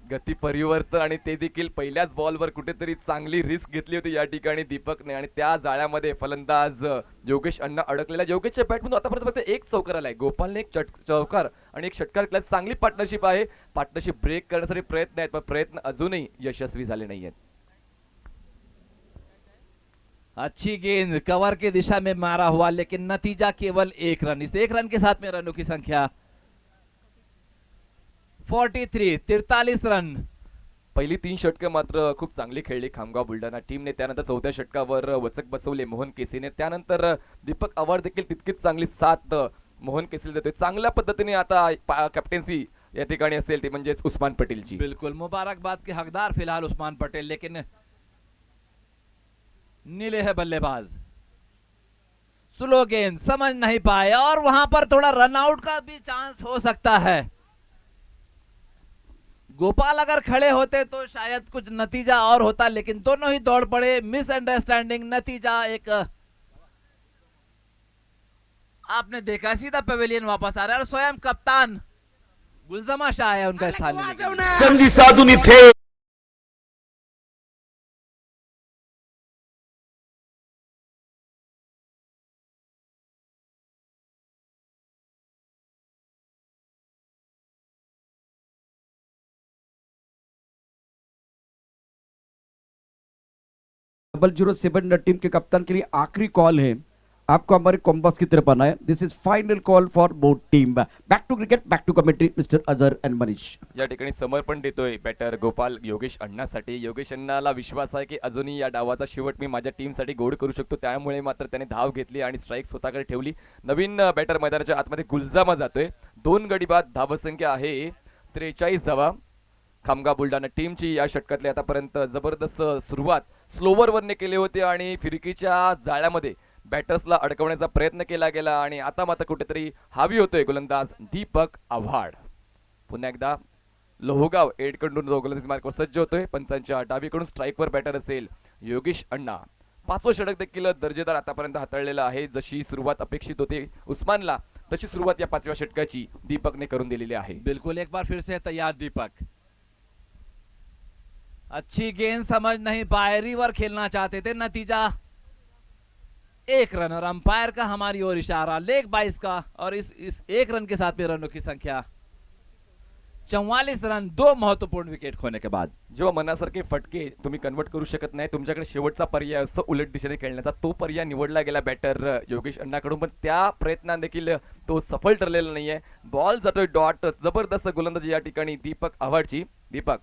B: गती परिवर्तन आणि ते देखील पहिल्याच बॉलवर कुठेतरी चांगली रिस्क घेतली होती या ठिकाणी दीपकने आणि त्या जाळ्यामध्ये फलंदाज योगेश अण्णा अडकलेला. योगेशच्या बॅटमधून आतापर्यंत फक्त एक चौकार आलाय. गोपालने एक चौकार आणि एक षटकार केला. चांगली पार्टनरशिप आहे. पार्टनरशिप ब्रेक करण्यासाठी प्रयत्न आहेत, पण प्रयत्न अजूनही यशस्वी झाले नाहीयेत.
C: अच्छी गेंद कवर की दिशा में मारा हुआ, लेकिन नतीजा केवल 1 रन. इस 1 रन के साथ में रनों की संख्या 43 रन.
B: पहिली 3 षटकं मात्र खूप चांगली खेळली खामगाव बुलढाणा टीमने. त्यानंतर 4थ्या षटकावर वचक बसवले मोहन केसीने. त्यानंतर दीपक आव्हाड देखील तितकीच चांगली साथ मोहन केसीला देतोय. चांगल्या पद्धतीने आता कॅप्टन्सी या ठिकाणी असेल ती म्हणजेच उस्मान पटेलची.
C: बिल्कुल मुबारकबाद के हकदार फिलहाल उस्मान पटेल, लेकिन नीले है बल्लेबाज. स्लो गेंद, समझ नहीं पाए और वहां पर थोड़ा रन आउट का भी चांस हो सकता है. गोपाल अगर खड़े होते तो शायद कुछ नतीजा और होता, लेकिन दोनों ही दौड़ पड़े. मिसअंडरस्टैंडिंग, नतीजा एक आपने देखा सीधा पवेलियन वापस आ रहा है और स्वयं कप्तान गुलजमा शाह है उनका स्थान लेने के लिए.
D: संधी साधून इथे
A: 007 टीम के कप्तान के लिए आखिरी कॉल है, आपको हमारे कॉम्बस की तरफ आना है. This is final call for both team. Back to cricket, back to commentary mister Azhar and Manish.
B: या ठिकाणी समर्पण देतोय बॅटर गोपाल योगेश अण्णासाठी. योगेश अण्णाला विश्वास आहे की अजूनही या डावाचा शेवट मी माझ्या टीमसाठी गोड करू शकतो, त्यामुळे मात्र त्याने धाव घेतली आणि स्ट्राईक स्वतःकडे ठेवली. नवीन बॅटर मैदानाच्या आतमध्ये गुलजामा जातोय. 2 गडी बाद धावसंख्या आहे 43 धावा. खामगाव बुलढाणा टीमची या षटकातली आतापर्यंत जबरदस्त सुरुवात स्लोवरवरने केली होती आणि फिरकीच्या जाळ्यामध्ये बॅटर्सला अडकवण्याचा प्रयत्न केला गेला आणि आता मात्र कुठेतरी हावी होतोय गोलंदाज दीपक आव्हाड. पुन्हा एकदा लोहगाव एडकडून गोलंदाजी मार्कवर सज्ज होतोय. पंचांच्या डावीकडून स्ट्राईकवर बॅटर असेल योगेश अण्णा. 5वं षटक देखील दर्जेदार आतापर्यंत हाताळलेलं आहे. जशी सुरुवात अपेक्षित होती उस्मानला, तशी सुरुवात या 5व्या षटकाची दीपकने करून दिलेली आहे.
C: बिल्कुल एक बार फिर से तैयार दीपक. अच्छी गेंद समझ नहीं, बाहरीवर खेलना चाहते थे, नतीजा 1 रन और अंपायर का हमारी ओर इशारा. लेग 22 का और इस 1 रन के साथ में रनों की संख्या 44 रन 2 महत्वपूर्ण विकेट खोने के बाद.
B: जेव्हा मनासारखे फटके तुम्ही कन्वर्ट करू शकत नाही, तुमच्याकडे शेवटचा पर्याय असतो उलट दिशेने खेळण्याचा, तो पर्याय निवडला गेला बॅटर योगेश अण्णाकडून, पण त्या प्रयत्नात देखील तो सफल ठरलेला नाहीये. बॉल जातोय डॉट. जबरदस्त गोलंदाजी या ठिकाणी दीपक आव्हाडची. दीपक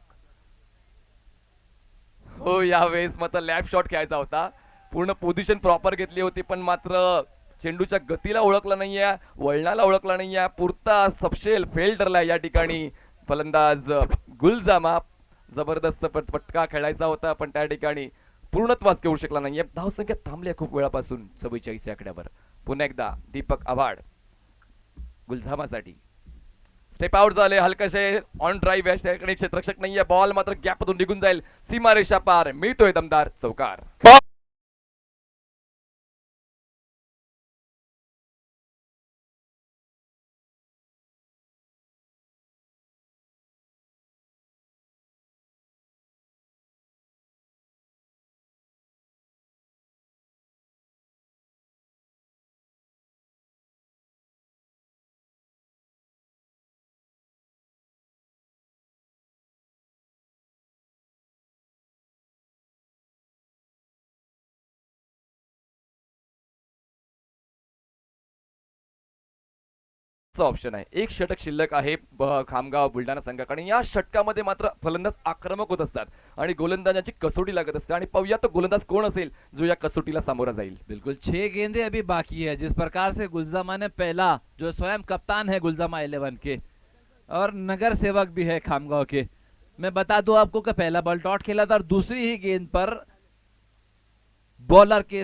B: हो, यावेळेस मात्र लॅप शॉट खेळायचा होता. पूर्ण पोझिशन प्रॉपर घेतली होती, पण मात्र चेंडूच्या गतीला ओळखला नाहीये, वळणाला ओळखला नाहीये. पुरता सपशेल फेल ठरलाय या ठिकाणी फलंदाज गुलजामा. जबरदस्त फटका खेळायचा होता, पण त्या ठिकाणी पूर्णत्वास घेऊ शकला नाहीये. धावसंख्या थांबली खूप वेळापासून 44 या आकड्यावर. पुन्हा एकदा दीपक आव्हाड गुलजामासाठी. स्टेप आउट झाले हलकशे ऑन ड्राईव्ह या ठिकाणी क्षेत्ररक्षक नाहीये. बॉल मात्र गॅपमधून निघून जाईल. सीमारेषा पार. मिळतोय दमदार चौकार. ऑप्शन आहे. 1 षटक शिल्लक आहे खामगाव बुलढाणा संघाकडे. या षटकामध्ये मात्र फलंदाज आक्रमक होत असतात आणि गोलंदाजांची कसोटी लागत असते आणि पाहूया तो गोलंदाज कोण असेल जो या कसोटीला सामोरा जाईल.
C: बिल्कुल 6 गेंदें अभी बाकी है. जिस प्रकार से गुलजामा ने पहला, जो स्वयं कप्तान है गुलजामा 11 के और नगर सेवक भी है खामगांव के, मैं बता दूं आपको कि पहला बॉल डॉट खेला था और दूसरी ही गेंद पर बॉलर के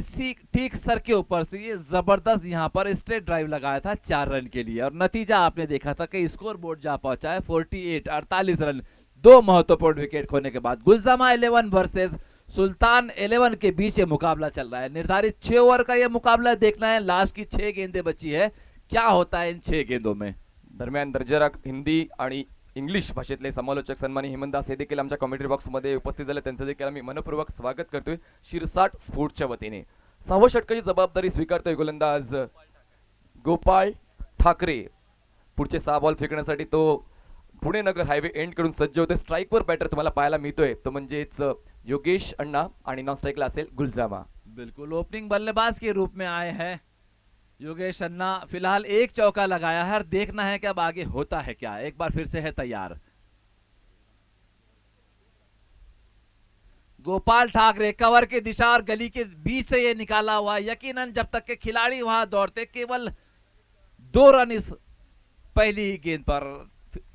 C: ठीक सर के ऊपर से ये जबरदस्त यहां पर स्ट्रेट ड्राइव लगाया था 4 रन के लिए और नतीजा आपने देखा था कि स्कोर बोर्ड जा पहुंचा है 48 रन 2 महत्वपूर्ण विकेट खोने के बाद. गुलजामा 11 वर्सेस सुल्तान 11 के बीच ये मुकाबला चल रहा है. निर्धारित 6 ओवर का ये मुकाबला देखना है. लास्ट की 6 गेंदें बची है, क्या होता है इन 6 गेंदों में.
B: दरम्यान दर्जेदार हिंदी आणि इंग्लिश भाषेतले समालोचक सन्मानी हेमंतदास हे देखील आमच्या कॉमेंट्री बॉक्स मध्ये उपस्थित झाले. त्यांचं देखील आम्ही मनपूर्वक स्वागत करतोय शिरसाट स्पोर्ट्सच्या वतीने. 6व्या षटकाची जबाबदारी स्वीकारतोय गोलंदाज गोपाळ ठाकरे. पुढचे 6 बॉल फेकण्यासाठी तो पुणे नगर हायवे एंड कडून सज्ज होते. स्ट्राईकवर बॅटर तुम्हाला पाहायला मिळतोय तो म्हणजेच योगेश अण्णा आणि नॉन स्ट्राईकला असेल गुलजामा.
C: बिल्कुल ओपनिंग बल्लेबाज के रूप में आए हैं योगेश अन्ना. फिलहाल 1 चौका लगाया है और देखना है कि अब आगे होता है क्या. एक बार फिर से है तैयार गोपाल ठाकरे. कवर की दिशा और गली के बीच से ये निकाला हुआ. यकीनन जब तक के खिलाड़ी वहां दौड़ते केवल 2 रन इस पहली गेंद पर.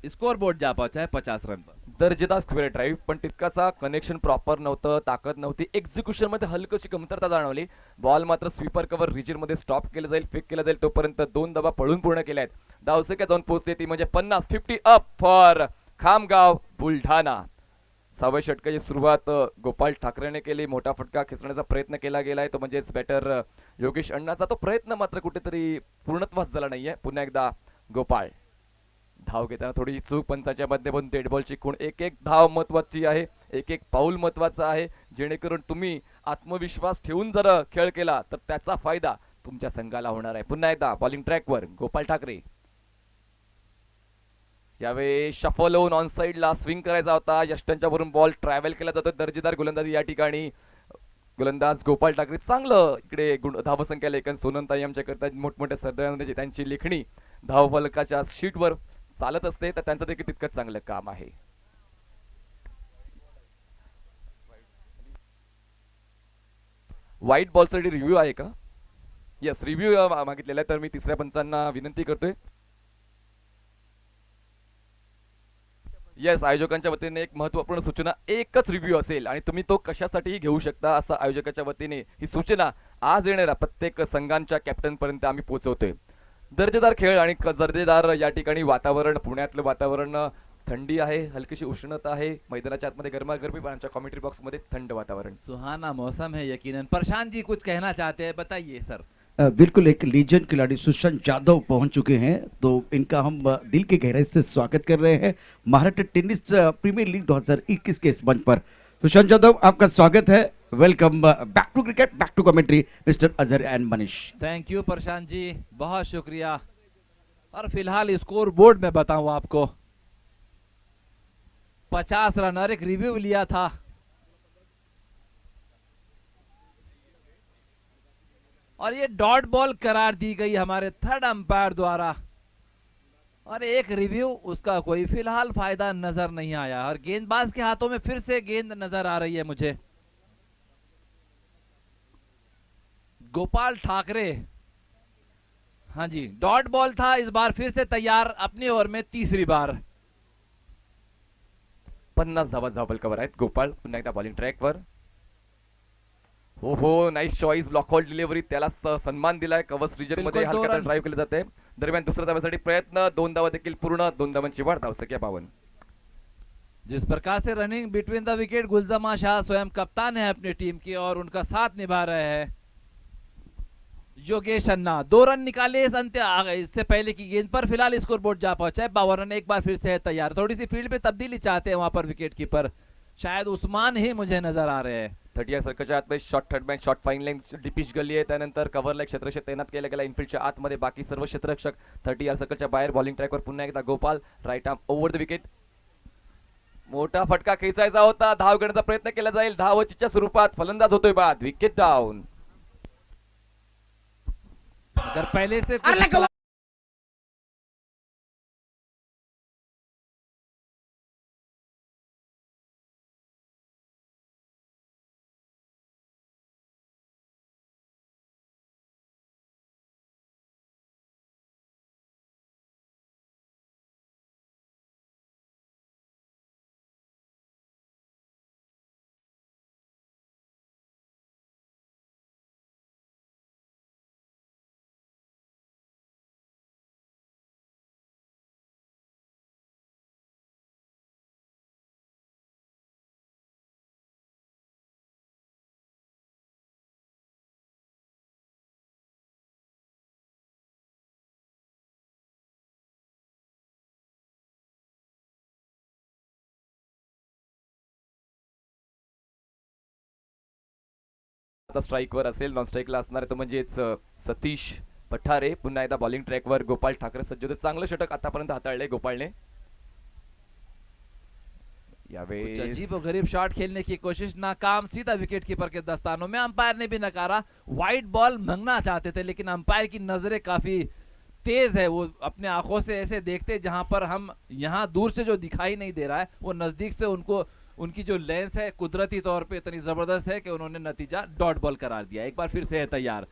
C: स्कोर बोर्ड जा पहुंचा है 50 रन पर.
B: दर्जेदार स्क्वेअर ड्राईव्ह, पण तितकासा कनेक्शन प्रॉपर नव्हतं, ताकद नव्हती, एक्झिक्युशन मध्ये हलकशी कमतरता जाणवली. बॉल मात्र स्वीपर कव्हर रिजन मध्ये स्टॉप केलं जाईल, फेक केला जाईल. तोपर्यंत 2 धावा पळून पूर्ण केल्या आहेत. धावसंख्या जाऊन पोहोचते ती म्हणजे 50 अप फॉर खामगाव बुलढाणा. 6व्या षटकाची सुरुवात गोपाळ ठाकरेने केली. मोठा फटका खेचण्याचा प्रयत्न केला गेलाय तो म्हणजेच बॅटर योगेश अण्णाचा. तो प्रयत्न मात्र कुठेतरी पूर्णत्वास झाला नाहीये. पुन्हा एकदा गोपाळ धाव घेताना थोडी चूक पंचाच्या माध्यमातून डेड बॉलची खूण. एक धाव महत्वाची आहे, एक पाऊल महत्वाचं आहे, जेणेकरून तुम्ही आत्मविश्वास ठेवून जर खेळ केला तर त्याचा फायदा तुमच्या संघाला होणार आहे. पुन्हा एकदा बॉलिंग ट्रॅकवर गोपाळ ठाकरे. यावेळी शफल होऊन ऑन साइडला स्विंग करायचा होता. यष्टांच्या वरून बॉल ट्रॅव्हल केला जातो. दर्जेदार गोलंदाजी या ठिकाणी गोलंदाज गोपाळ ठाकरे चांगलं इकडे धावसंख्या लेखन सोनंताई आमच्या करता मोठमोठ्या सरदारांची त्यांची लेखणी धावफलकाच्या शीटवर चालत असते, तर त्यांचं देखील तितकंच चांगलं काम आहे. व्हाईट बॉलसाठी रिव्ह्यू आहे का? येस, रिव्ह्यू मागितलेला आहे, तर मी तिसऱ्या पंचांना विनंती करतोय. येस, आयोजकांच्या वतीने एक महत्वपूर्ण सूचना, एकच रिव्ह्यू असेल आणि तुम्ही तो कशासाठीही घेऊ शकता असं आयोजकाच्या वतीने ही सूचना आज येणाऱ्या प्रत्येक संघांच्या कॅप्टन पर्यंत आम्ही पोहोचवतोय. दर्जेदार खेळ आणि दर्जेदार या ठिकाणी वातावरण, पुण्यातलं वातावरण थंडी आहे, हलकीशी उष्णता आहे, मैदानाच्या आतमध्ये गरमागरमी, पण आमच्या कॉमेंट्री बॉक्स मध्ये थंड वातावरण.
C: सुहाना मौसम है यकीनन. प्रशांत जी कुछ कहना चाहते हैं, बताइए सर.
A: बिल्कुल, एक लीजेंड खिलाड़ी सुशांत यादव पहुंच चुके हैं, तो इनका हम दिल की गहराई से स्वागत कर रहे हैं महाराष्ट्र टेनिस प्रीमियर लीग 2021 के इस मंच पर. सुशांत यादव, आपका स्वागत है. Welcome back to cricket, back to commentary mister Azhar and Manish.
C: Thank you Prashant ji, बहुत शुक्रिया. और फिलहाल स्कोर बोर्ड में बताऊं आपको, 50 रन और एक रिव्यू लिया था. और ये डॉट बॉल करार दी गई हमारे थर्ड अंपायर द्वारा, और एक रिव्यू, उसका कोई फिलहाल फायदा नजर नहीं आया. और गेंदबाज के हाथों में फिर से गेंद नजर आ रही है मुझे. गोपाल ठाकरे, हाँ जी, डॉट बॉल था, इस बार फिर से तैयार अपनी ओवर में तीसरी बार.
B: 50 धावा कव्हर आहेत. गोपाळ पुन्हा एकदा बॉलिंग ट्रॅकवर. हो, nice choice, block hold delivery, त्याला सन्मान दिलाय. कव्हर रिजन मध्ये हलका ड्राईव्ह केले जाते. दरम्यान दुसऱ्या धाव्यासाठी प्रयत्न, 2 धावा देखील पूर्ण, 2 धावांची वाढ, धावसंख्या 52.
C: जिस प्रकार से running between the wicket Gulzama Shah स्वयं कप्तान है अपनी टीम की, और उनका साथ निभा रहे हैं योगेश अन्ना. 2 रन निकाले इस इससे पहले की गेंद पर. फिलहाल स्कोर बोर्ड जा पहुंचा है 52 रन. एक बार फिर से है तैयार. थोड़ी सी फील्ड में तब्दीली चाहते हैं वहां पर विकेट कीपर, शायद उस्मान ही मुझे नजर आ रहे हैं.
B: 30 सर्कलच्या आतमध्ये short third man, short fine length डिपिच गली आहे. त्यानंतर कव्हरला एक क्षेत्ररक्षक तैनात केला गेला इनफिल्डच्या आतमध्ये, बाकी सर्व क्षेत्ररक्षक 30 सर्कलच्या बाहेर. बॉलिंग ट्रॅकवर पुन्हा एकदा Gopal, right arm over the wicket. मोठा फटका खेचायचा होता, धाव घेण्याचा प्रयत्न केला जाईल धावचीच्या स्वरूपात. फलंदाज होतोय बाद, विकेट डाऊन.
C: अगर पहले से
B: स्ट्राईकवर असेल, नॉन स्ट्राईकला असणार तो म्हणजेच सतीश पठारे. पुन्हा एकदा बॉलिंग ट्रॅकवर गोपाळ ठाकरे सज्ज होते. चांगलं षटक आतापर्यंत हाताळले गोपाळने.
C: कुछ अजीब और गरीब शॉट खेलने की कोशिश, नाकाम, सीधा विकेट कीपर के दस्तानों में. अंपायर ने भी नकारा. व्हाइट बॉल मांगना चाहते थे, लेकिन अंपायर की नजरें काफी तेज है. वो अपने आंखों से ऐसे देखते, जहां पर हम यहाँ दूर से जो दिखाई नहीं दे रहा है, वो नजदीक से उनको, उनकी जो लेंस है कुदरती तौर पे इतनी जबरदस्त है कि उन्होंने नतीजा डॉट बॉल करार दिया. एक बार फिर से है तैयार.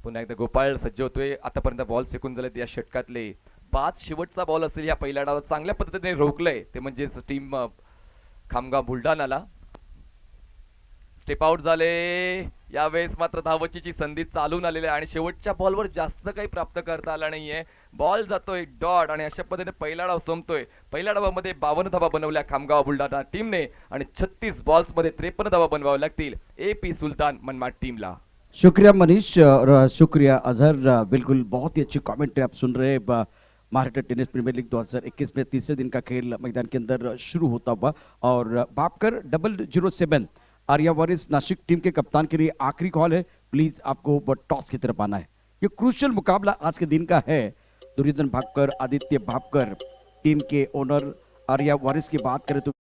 B: पुन्हा एकदा गोपाळ सज्ज होतोय. आतापर्यंत बॉल फेकून झालेत या षटकातले 5 शेवटचा बॉल असेल या पहिल्या डावात. चांगल्या पद्धतीने रोखलंय ते म्हणजेच टीम खामगाव बुलढाणाला. स्टेप आउट झाले यावेळेस, मात्र धावचीची संधी चालून आलेली आहे आणि शेवटच्या बॉलवर जास्त काही प्राप्त करता आला नाहीये. बॉल जातोय डॉट आणि अशा पद्धतीने पहिला डाव संपतोय. पहिल्या डावामध्ये 52 धावा बनवल्या खामगाव बुलढाणा टीमने आणि 36 बॉल्स मध्ये 53 धावा बनवाव्या लागतील AP सुलतान मनमाड टीमला.
A: शुक्रिया मनीष और शुक्रिया अजहर. बिल्कुल, बहुत ही अच्छी कमेंट्री आप सुन रहे हैं. महाराष्ट्र टेनिस प्रीमियर लीग 2021 में तीसरे दिन का खेल मैदान के अंदर शुरू होता हुआ, और बापकर 007 आर्या वारिस नासिक टीम के कप्तान के लिए आखिरी कॉल है. प्लीज आपको टॉस की तरफ आना है. ये क्रूशियल मुकाबला आज के दिन का है. दुर्योधन भापकर, आदित्य भापकर टीम के ओनर. आर्या वारिस की बात करें तो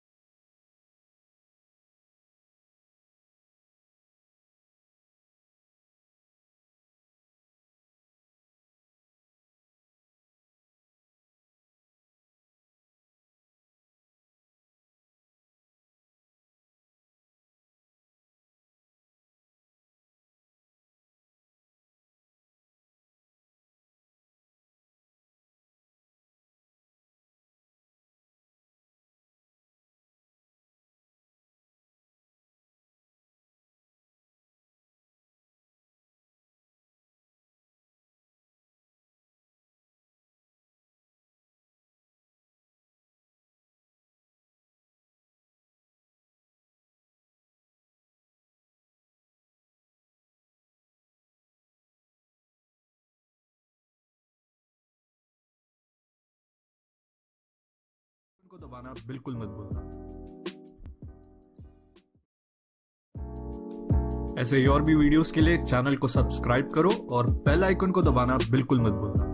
E: को दबाना बिल्कुल मत भूलना। ऐसे ही और भी वीडियोस के लिए चैनल को सब्सक्राइब करो और बेल आइकन को दबाना बिल्कुल मत भूलना।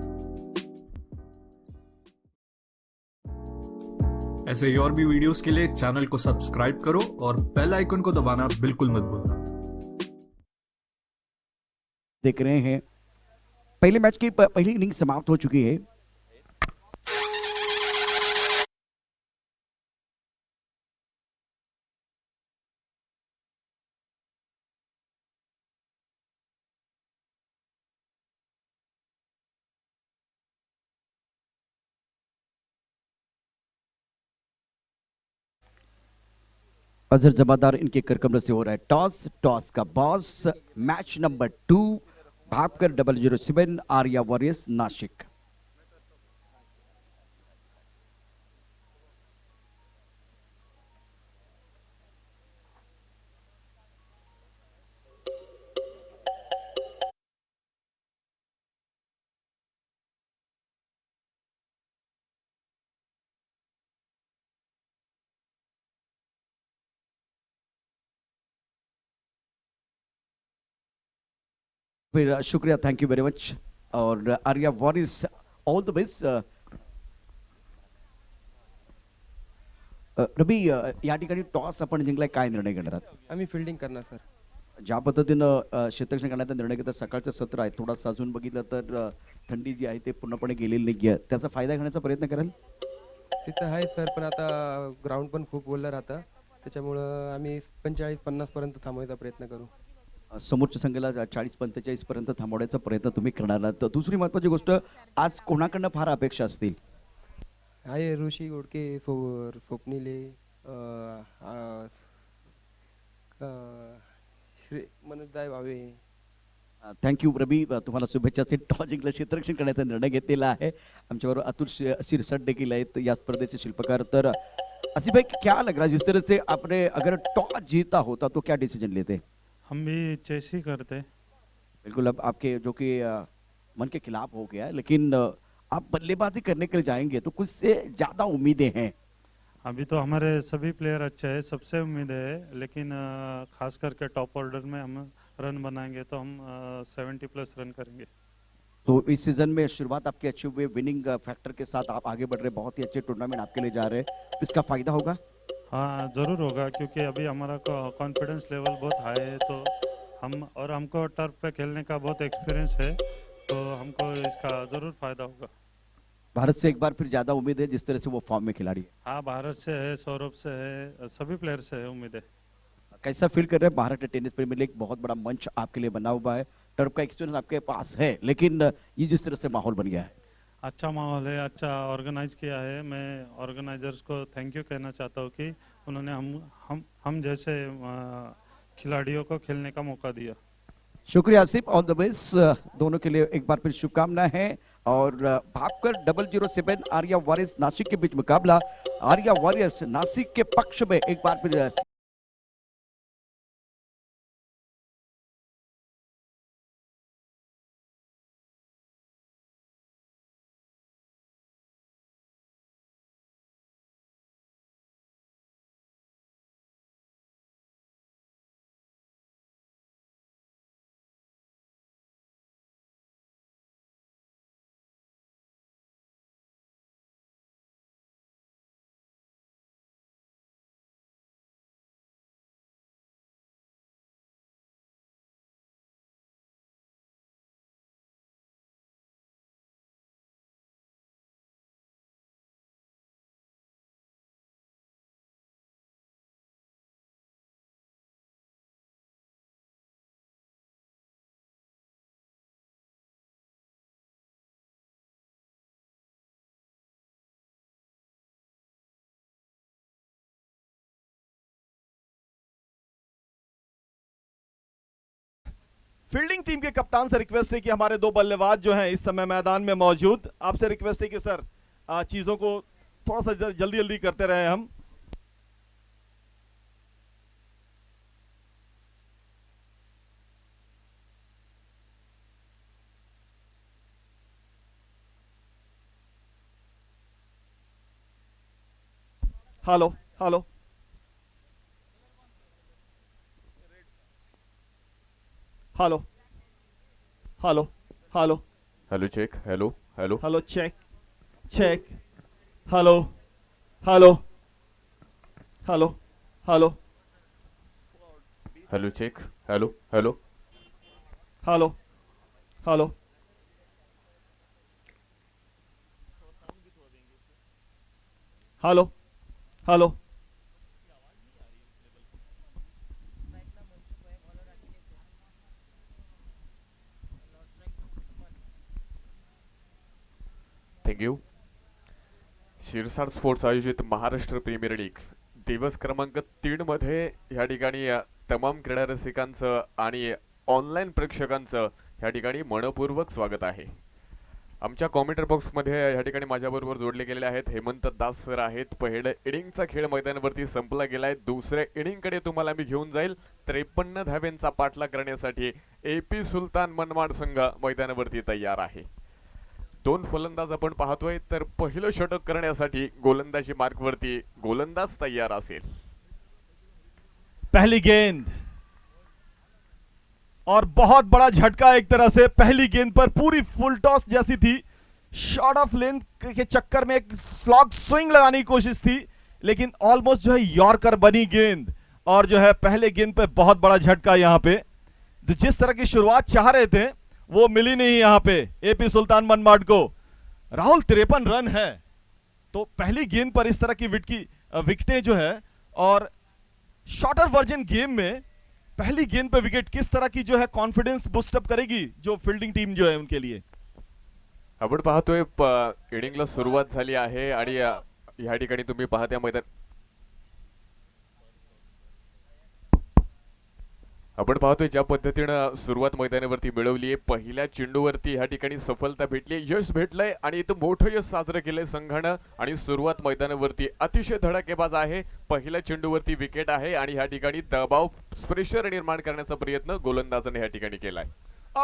E: ऐसे ही और भी वीडियोस के लिए चैनल को सब्सक्राइब करो और बेल आइकन को दबाना बिल्कुल मत भूलना।
A: देख रहे हैं पहले मैच की पहली इनिंग समाप्त हो चुकी है। अजहर जमादार इनके करकमर से हो रहा है टॉस। टॉस का बॉस मैच नंबर 2 भागकर 007 आर्या वॉरियर्स नासिक। फिर शुक्रिया, थैंक यू वेरी मच। और Arya warriors all the best. Ravi, या ठिकाणी टॉस आपण जिंकलाय, काय निर्णय घेणार आहात?
F: आम्ही फिल्डिंग करणार सर.
A: ज्या पद्धतीनं क्षेत्ररक्षण करण्याचा निर्णय घेतला, सकाळचं सत्र आहे, थोडासा अजून बघितलं तर थंडी जी आहे ते पूर्णपणे गेलेली नाही आहे, त्याचा फायदा घेण्याचा प्रयत्न कराल?
F: तिथं आहे सर, पण आता ग्राउंड पण खूप ओलं राहतं, त्याच्यामुळं आम्ही 45-50 पर्यंत थांबवायचा प्रयत्न करू.
A: समोरच्या संघाला 40-45 पर्यंत थांबवण्याचा प्रयत्न तुम्ही करणार आहात. दुसरी महत्वाची गोष्ट, आज कोणाकडनं फार अपेक्षा असतील?
F: आहे ऋषी गोडके, स्वप्निले, श्री मनोजदाय भावे.
A: थँक्यू रवी, तुम्हाला शुभेच्छा असेल. टॉस जिंकलं, क्षेत्ररक्षण करण्याचा निर्णय घेतलेला आहे. आमच्याबरोबर अतुल शिरसाट देखील आहेत, या स्पर्धेचे शिल्पकार. तर असी भाई, क्या लग रहा है जिस तरह से आपने अगर टॉस जीता होता तो क्या डिसीजन लेते?
G: हम भी चेस ही करते।
A: बिल्कुल, अब आपके जो कि मन के खिलाफ हो गया है, लेकिन आप बल्लेबाजी करने के लिए जाएंगे तो कुछ से ज्यादा उम्मीदें हैं।
G: अभी तो हमारे सभी प्लेयर अच्छे हैं, सबसे उम्मीद है, लेकिन खास करके टॉप ऑर्डर में हम रन बनाएंगे तो हम 70 प्लस रन करेंगे।
A: तो इस सीजन में शुरुआत आपकी अच्छी हुई, विनिंग फैक्टर के साथ आप आगे बढ़ रहे, बहुत ही अच्छे टूर्नामेंट आपके लिए जा रहे हैं, इसका फायदा होगा?
G: हाँ जरूर होगा, क्योंकि अभी हमारा कॉन्फिडेंस लेवल बहुत हाई है, तो हमको टर्फ पे खेलने का बहुत एक्सपीरियंस है, तो हमको इसका जरूर फायदा होगा।
A: भारत से एक बार फिर ज्यादा उम्मीद है, जिस तरह से वो फॉर्म में खिलाड़ी है।
G: हाँ, भारत से है, सौरभ से है, सभी प्लेयर से है उम्मीद है।
A: कैसा फील कर रहे हैं? भारत टेनिस प्रीमियर लीग बहुत बड़ा मंच आपके लिए बना हुआ है, टर्फ का एक्सपीरियंस आपके पास है, लेकिन ये जिस तरह से माहौल बन गया है,
G: अच्छा माहौल है, अच्छा ऑर्गेनाइज किया है। मैं ऑर्गेनाइजर्स को थैंक यू कहना चाहता हूँ कि उन्होंने हम जैसे खिलाड़ियों को खेलने का मौका दिया।
A: शुक्रिया आसिफ, ऑल द बेस्ट दोनों के लिए एक बार फिर शुभकामनाएं हैं। और भागकर 007 आर्या वॉरियर्स नासिक के बीच मुकाबला। आर्या वॉरियर्स नासिक के पक्ष में एक बार फिर
H: फील्डिंग टीम के कप्तान से रिक्वेस्ट है कि हमारे दो बल्लेबाज जो हैं इस समय मैदान में मौजूद, आपसे रिक्वेस्ट है कि सर चीजों को थोड़ा सा जल्दी जल्दी करते रहे हम। Hello hello hello hello hello
B: hello check, hello hello
H: hello check check hello hello hello hello
B: hello check, hello hello
H: hello hello hello hello
B: thank you. Shirsat sports आयोजित महाराष्ट्र प्रीमियर लीग दिवस क्रमांक 3 मध्ये ह्या ठिकाणी तमाम क्रीडा रसिकांचं आणि ऑनलाईन प्रेक्षकांचं ह्या ठिकाणी मनपूर्वक स्वागत आहे. आमच्या कॉमेंटर बॉक्समध्ये ह्या ठिकाणी माझ्याबरोबर जोडले गेलेले आहेत हेमंत दास सर आहेत. पहिल्या इनिंगचा खेळ मैदानावरती संपला गेलाय. दुसऱ्या इनिंगकडे तुम्हाला मी घेऊन जाईल. 53 धाव्यांचा पाठलाग करण्यासाठी AP सुलतान मनमाड संघ मैदानावरती तयार आहे. 2 फलंदाज आपण पाहतोय तर पहिलं षटक करण्यासाठी गोलंदाजी मार्कवरती गोलंदाज तयार असेल.
H: पहली गेंद और बहुत बड़ा झटका एक तरह से पहली गेंद पर पूरी फुल टॉस जैसी थी. शॉर्ट ऑफ लेन के चक्कर में एक स्लॉग स्विंग लगाने की कोशिश थी लेकिन ऑलमोस्ट जो है यॉर्कर बनी गेंद और जो है पहले गेंद पे बहुत बड़ा झटका यहां पे. तो जिस तरह की शुरुआत चाह रहे थे वो मिली नहीं यहां पे AP सुल्तान मनमाड को. राहुल 53 रन है तो पहली गेंद पर इस तरह की विकेटें जो है और शॉर्टर वर्जन गेम में पहली गेंद पे विकेट किस तरह की जो है कॉन्फिडेंस बूस्ट अप करेगी जो फील्डिंग टीम जो है उनके लिए.
B: आपण पाहतोय इनिंगला सुरुवात झाली आहे आणि या ठिकाणी तुम्ही पाहत्या मैदान आपण पाहतोय ज्या पद्धतीनं सुरुवात मैदानावरती मिळवली आहे. पहिल्या चेंडूवरती ह्या ठिकाणी सफलता भेटली, यश भेटलंय आणि इथं मोठं यश साजरं केलंय संघानं आणि सुरुवात मैदानावरती अतिशय धडाकेबाज आहे. पहिल्या चेंडूवरती विकेट आहे आणि ह्या ठिकाणी दबाव प्रेशर निर्माण करण्याचा प्रयत्न गोलंदाजाने ह्या ठिकाणी केलाय.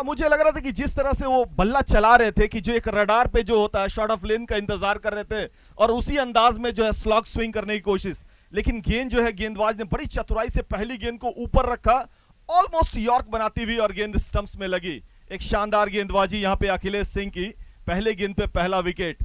H: मुझे लग रहा था कि जिस तरह से वो बल्ला चला रहे थे कि जो एक रडार पे जो होता है शॉर्ट ऑफ लेन का इंतजार कर रहे थे और उसी अंदाज में जो है स्लॉग स्विंग करने की कोशिश, लेकिन गेंद जो है गेंदबाज ने बड़ी चतुराई से पहली गेंद को ऊपर रखा, ऑलमोस्ट यॉर्क बनाती हुई और गेंद स्टंप्स में लगी. एक शानदार गेंदबाजी यहां पे अखिलेश सिंह की. पहले गेंद पे पहला विकेट.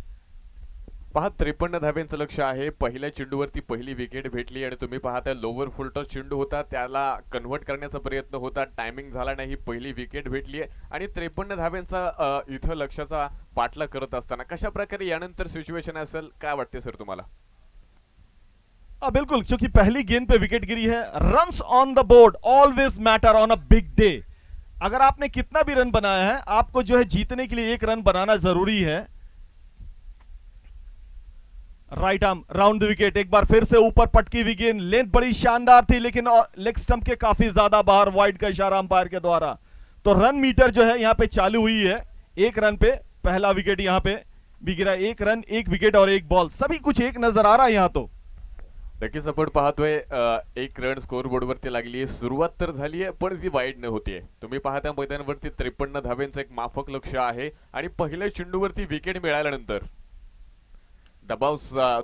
B: पहा 53 धाव्यांचं लक्ष आहे. पहिल्या चेंडूवरती पहिली विकेट भेटली आणि तुम्ही पाहताय लोवर फुल टॉस चेंडू होता त्याला कन्व्हर्ट करण्याचा प्रयत्न होता, टायमिंग झाला नाही, पहिली विकेट भेटली आणि 53 धाव्यांचा इथं लक्षाचा पाठलाग करत असताना कशा प्रकारे यानंतर सिच्युएशन असेल काय वाटते सर तुम्हाला.
H: बिल्कुल, क्योंकि पहली गेंद पे विकेट गिरी है. Runs on the board always matter on a big day. अगर आपने कितना भी रन बनाया है आपको जो है जीतने के लिए एक रन बनाना जरूरी है. Right arm round the wicket, एक बार फिर से ऊपर पटकी हुई गेंद, लेंथ बड़ी शानदार थी लेकिन लेग स्टंप के काफी ज्यादा बाहर, वाइड का इशारा अंपायर के द्वारा. तो रन मीटर जो है यहां पे चालू हुई है. एक रन पे पहला विकेट यहां पे भी गिरा. एक रन, एक विकेट और एक बॉल, सभी कुछ एक नजर आ रहा है यहां. तो
B: नक्कीच आपण पाहतोय एक रन स्कोर बोर्ड वरती लागली आहे. सुरुवात तर झाली आहे पण ती वाईड न होतीये. तुम्ही पाहता मैदानावरती 53 धाव्यांचं एक माफक लक्ष आहे आणि पहिल्या चेंडूवरती विकेट मिळाल्यानंतर दबाव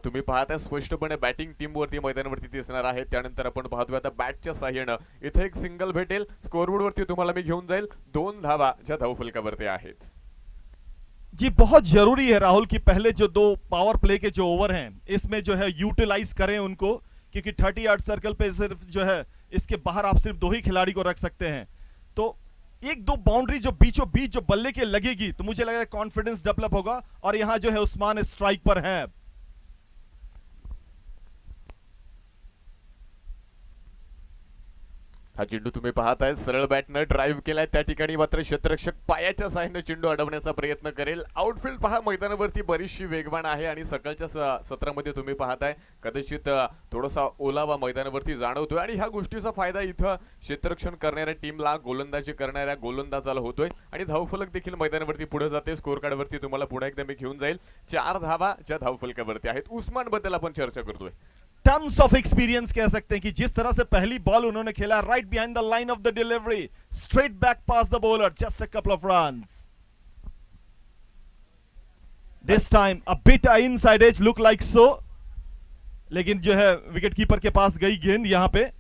B: तुम्ही पाहता स्पष्टपणे बॅटिंग टीम वरती मैदानावरती दिसणार आहे. त्यानंतर आपण पाहतोय आता बॅटच्या साह्याने इथे एक सिंगल भेटेल. स्कोरबोर्ड वरती तुम्हाला मी घेऊन जाईल. 2 धावा ज्या धावफलकावरती आहेत.
H: जी बहुत जरूरी है राहुल कि पहले जो 2 पावर प्ले के जो ओवर हैं इसमें जो है यूटिलाइज करें उनको, क्योंकि 30 यार्ड सर्कल पे सिर्फ जो है इसके बाहर आप सिर्फ 2 ही खिलाड़ी को रख सकते हैं. तो 1-2 बाउंड्री जो बीचों बीच जो बल्ले के लगेगी तो मुझे लग रहा है कॉन्फिडेंस डेवलप होगा और यहां जो है उस्मान स्ट्राइक पर है.
B: हा चेंडू तुम्ही पाहताय सरळ बॅटनं ड्राईव्ह केलाय. त्या ठिकाणी मात्र क्षेत्ररक्षक पायाच्या साहाय्याने चेंडू अडवण्याचा प्रयत्न करेल. आउटफील्ड पहा मैदानावरती बरीचशी वेगवान आहे आणि सकाळच्या सत्रामध्ये तुम्ही पाहताय कदाचित थोडासा ओलावा मैदानावरती जाणवतोय आणि ह्या गोष्टीचा फायदा इथं क्षेत्ररक्षण करणाऱ्या टीमला, गोलंदाजी करणाऱ्या गोलंदाजाला होतोय आणि धावफलक देखील मैदानावरती पुढे जाते. स्कोर कार्ड वरती तुम्हाला पुन्हा एकदा मी घेऊन जाईल. 4 धावा ज्या धावफलकावरती आहेत. उस्मान बद्दल आपण चर्चा करतोय.
H: टन्स ऑफ एक्सपीरियंस कह सकते हैं कि जिस तरह से पहली बॉल उन्होंने खेला right behind the line of the delivery, straight back past the bowler, just a couple of runs. This time a bit inside edge look like so, लेकिन जो है विकेट कीपर के पास गई गेंद। यहाँ पे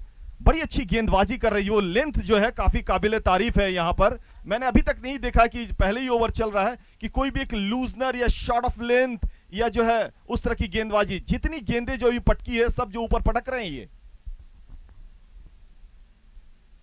H: बड़ी अच्छी गेंदबाजी कर रही है वो, लेंथ जो है काफी काबिले तारीफ है। यहाँ पर मैंने अभी तक नहीं देखा कि पहले ही ओवर चल रहा है कि कोई भी एक लूजनर या शॉर्ट ऑफ लेंथ या जो है उस तरह की गेंदबाजी, जितनी गेंदें जो अभी पटकी है सब जो ऊपर पटक रहे हैं ये।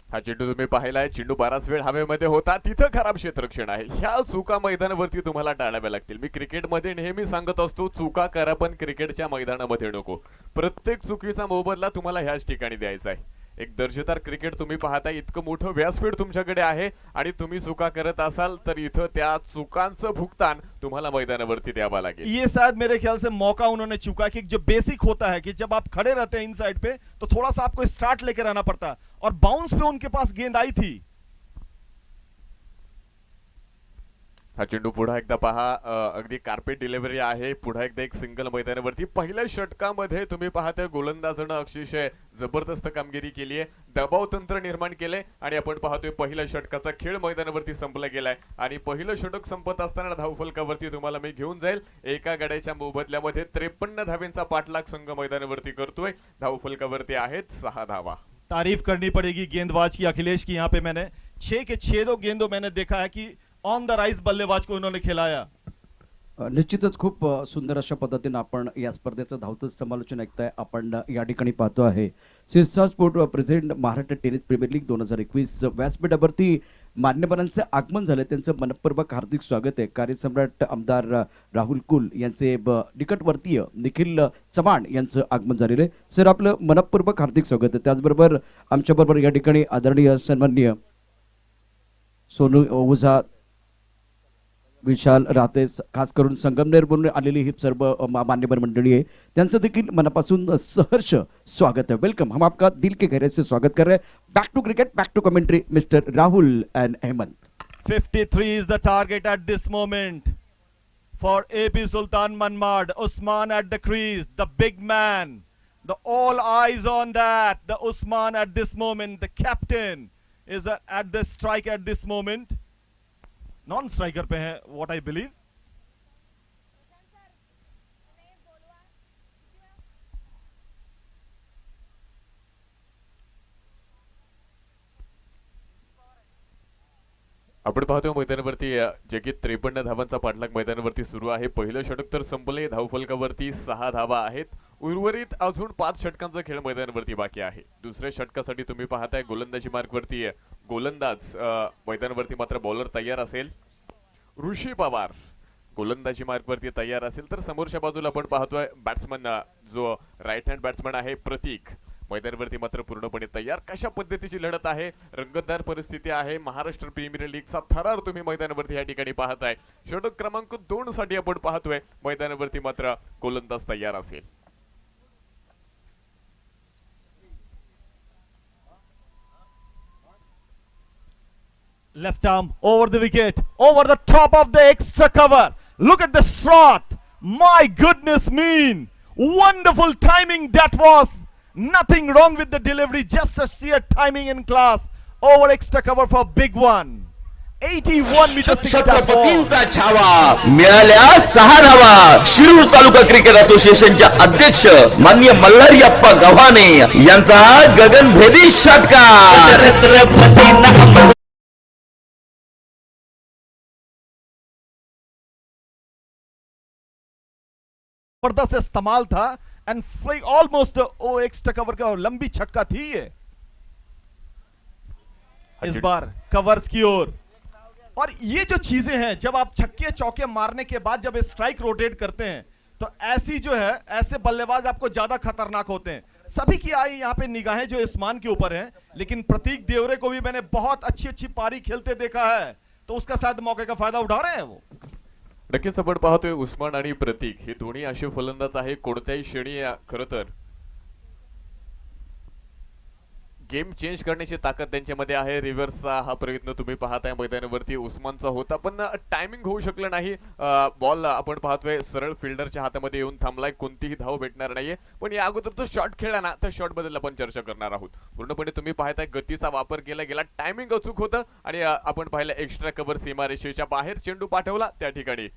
B: हा चेंडू तुम्ही पाहिलाय, चेंडू बराच वेळ हवेमध्ये होता, तिथं खराब क्षेत्ररक्षण आहे। ह्या चुका मैदानावरती तुम्हाला टाळाव्या लागतील। मी क्रिकेटमध्ये नेहमी सांगत असतो, चुका करा पण क्रिकेटच्या मैदानामध्ये नको। प्रत्येक चुकीचा मोबदला तुम्हाला ह्याच ठिकाणी द्यायचा आहे। एक दर्जेदार क्रिकेट तुम्ही पाहताय, इतकं मोठं व्यासपीठ तुमच्याकडे आहे आणि तुम्ही चुका करत असाल तर इथं त्या चुकांचं भुगतान तुम्हाला मैदानावरती द्यावा लागेल।
H: ये शायद मेरे ख्याल से मौका उन्होंने चुका कि जो बेसिक होता है कि जब आप खड़े रहते हैं इन साइड पे तो थोड़ा सा आपको स्टार्ट लेकर आना पड़ता, और बाउंस पे उनके पास गेंद आई थी।
B: हा चेंडू पुन्हा एकदा पहा, अगदी कार्पेट डिलिव्हरी आहे। पुन्हा एकदा एक सिंगल मैदानावरती पहिल्या षटकामध्ये तुम्ही पाहताय गोलंदाजानं अतिशय जबरदस्त कामगिरी केली आहे, दबाव तंत्र निर्माण केले आणि आपण पाहतोय पहिल्या षटकाचा खेळ मैदानावरती संपला गेलाय आणि पहिलं षटक संपत असताना धावफलकावरती तुम्हाला मी घेऊन जाईल। एका गड्याच्या मोबदल्यामध्ये 53 धावेंचा पाठलाग संघ मैदानावरती करतोय। धावफलकावरती आहेत 6 धावा।
H: तारीफ करनी पड़ेगी गेंदबाज की, अखिलेश की। यहाँ पे मैंने 6 के 6 गेंदों मैंने देखा है कि ऑन द राइज बल्लेबाज को उन्होंने खिलाया।
A: निश्चितच खूप सुंदर अशा पद्धतीने आपण या स्पर्धेचं धावतं समालोचन ऐकताय। आपण या ठिकाणी पाहतो आहे Shirsha sport present Maharashtra tennis premier league 2021 व्यासपीठावरती मान्यवरांचे आगमन झाले, त्यांचं मनपूर्वक हार्दिक स्वागत आहे। कार्यसम्राट आमदार राहुल कुल यांचे निकटवर्तीय निखिल चव्हाण यांचं आगमन झालेलं आहे। सर आपलं मनपूर्वक हार्दिक स्वागत आहे। त्याचबरोबर आमच्याबरोबर या ठिकाणी आदरणीय सन्माननीय सोनू ओझा, विशाल राहते, खास करून संगमनेरवरून आलेली ही सर्व मान्यवर मंडळी आहे, त्यांचं देखील मनापासून सहर्ष स्वागत है। वेलकम, हम आपका दिल के गहरे से स्वागत कर रहे हैं। Back to cricket, back to commentary mister Rahul and Hemant.
H: 53 is the target at this moment for AP Sultan Manmad. Usman at the crease, the big man, the all eyes on that. The Usman at this moment, the captain is at the strike at this moment. Non striker पे है what I believe.
B: आपण पाहतोय मैदानावरती जे की 53 धावांचा पाठलाग मैदानावरती सुरू आहे। पहिलं षटक तर संपले, धावफलकावरती 6 धावा आहेत। उर्वरित अजून 5 षटकांचा खेळ मैदानावरती बाकी आहे। दुसऱ्या षटकासाठी तुम्ही पाहताय गोलंदाजी मार्कवरती गोलंदाज मैदानावरती मात्र बॉलर तयार असेल। ऋषी पवार गोलंदाजी मार्कवरती तयार असेल तर समोरच्या बाजूला आपण पाहतोय बॅट्समन जो राईट हँड बॅट्समन आहे प्रतीक मैदानावरती मात्र पूर्णपणे तयार। कशा पद्धतीची लढत आहे, रंगतदार परिस्थिती आहे। महाराष्ट्र प्रीमियर लीगचा थरार तुम्ही मैदानावरती या ठिकाणी पाहताय। षटक क्रमांक 2 साठी आपण पाहतोय मैदानावरती मात्र गोलंदाज तयार असेल।
H: Left arm over the wicket, over the top of the extra cover. Look at the shot. My goodness mean. Wonderful timing that was. Nothing wrong with the delivery, just a sheer timing and class. Over extra cover for big one. 81 meters.
D: छत्रपतींचा Chhaava, मिळाल्या 6 धावा। Shirur taluka cricket असोसिएशनच्या अध्यक्ष माननीय मल्हारी अप्पा गव्हाणे यांचा गगनभेदी षटकार।
H: जबरदस्त इस्तेमाल था एंड फ्लाई ऑलमोस्ट ओ एक्स्ट्रा कवर का लंबी छक्का थी ये इस बार कवर्स की ओर। और ये जो चीजें हैं, जब आप छक्के चौके मारने के बाद जब स्ट्राइक रोटेट करते हैं तो ऐसी जो है ऐसे बल्लेबाज आपको ज्यादा खतरनाक होते हैं। सभी की आई यहाँ पे निगाहें जो उस्मान के ऊपर हैं, लेकिन प्रतीक देवरे को भी मैंने बहुत अच्छी पारी खेलते देखा है, तो उसका शायद मौके का फायदा उठा रहे हैं वो।
B: नक्कीच आपण पाहतोय उस्मान आणि प्रतीक हे दोन्ही असे फलंदाज आहे, कोणत्याही क्षणी खरं तर गेम चेंज करण्याची ताकद त्यांच्यामध्ये आहे। रिव्हर्सचा हा प्रयत्न तुम्ही पाहताय मैदानावरती उस्मानचा होता, पण टायमिंग होऊ शकलं नाही। बॉल आपण पाहतोय सरळ फिल्डरच्या हातामध्ये येऊन थांबलाय, कोणतीही धाव भेटणार नाहीये। पण या अगोदर तो शॉट खेळला ना, त्या शॉट बद्दल आपण चर्चा करणार आहोत। पूर्णपणे तुम्ही पाहताय गतीचा वापर केला गेला, टायमिंग अचूक होतं आणि आपण पाहिलं एक्स्ट्रा कव्हर सीमारेषेच्या बाहेर चेंडू पाठवला, त्या ठिकाणी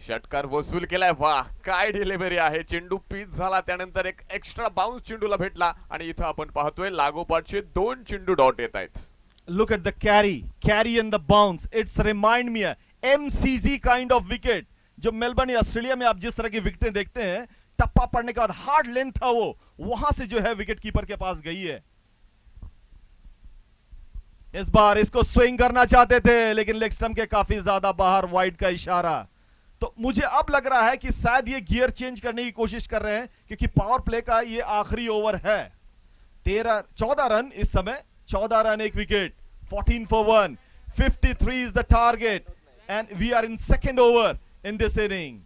B: षटकार वसूल केलाय. वाह, काय डिलिव्हरी आहे. चेंडू पिच झाला, त्यानंतर एक एक्स्ट्रा बाउन्स चेंडूला भेटला आणि इथं आपण पाहतोय लागोपाठचे 2 चेंडू डॉट येत आहेत.
H: Look at the carry and the bounce. It's remind me MCG kind of wicket. जो मेलबर्न या ऑस्ट्रेलिया में आप जिस तरह की विकेटें देखते हैं, टप्पा पड़ने के बाद हार्ड लेंथ था वो, वहां से जो है विकेट कीपर के पास गई है. इस बार इसको स्विंग करना चाहते थे लेकिन लेग स्टंप के काफी ज्यादा बाहर, वाइड का इशारा. तो मुझे अब लग रहा है कि शायद ये गियर चेंज करने की कोशिश कर रहे हैं क्योंकि पावर प्ले का ये आखिरी ओवर है. 14 रन इस समय, 14 run, 1 wicket, 14 for 1, 53 is the target and we are in second over in this inning.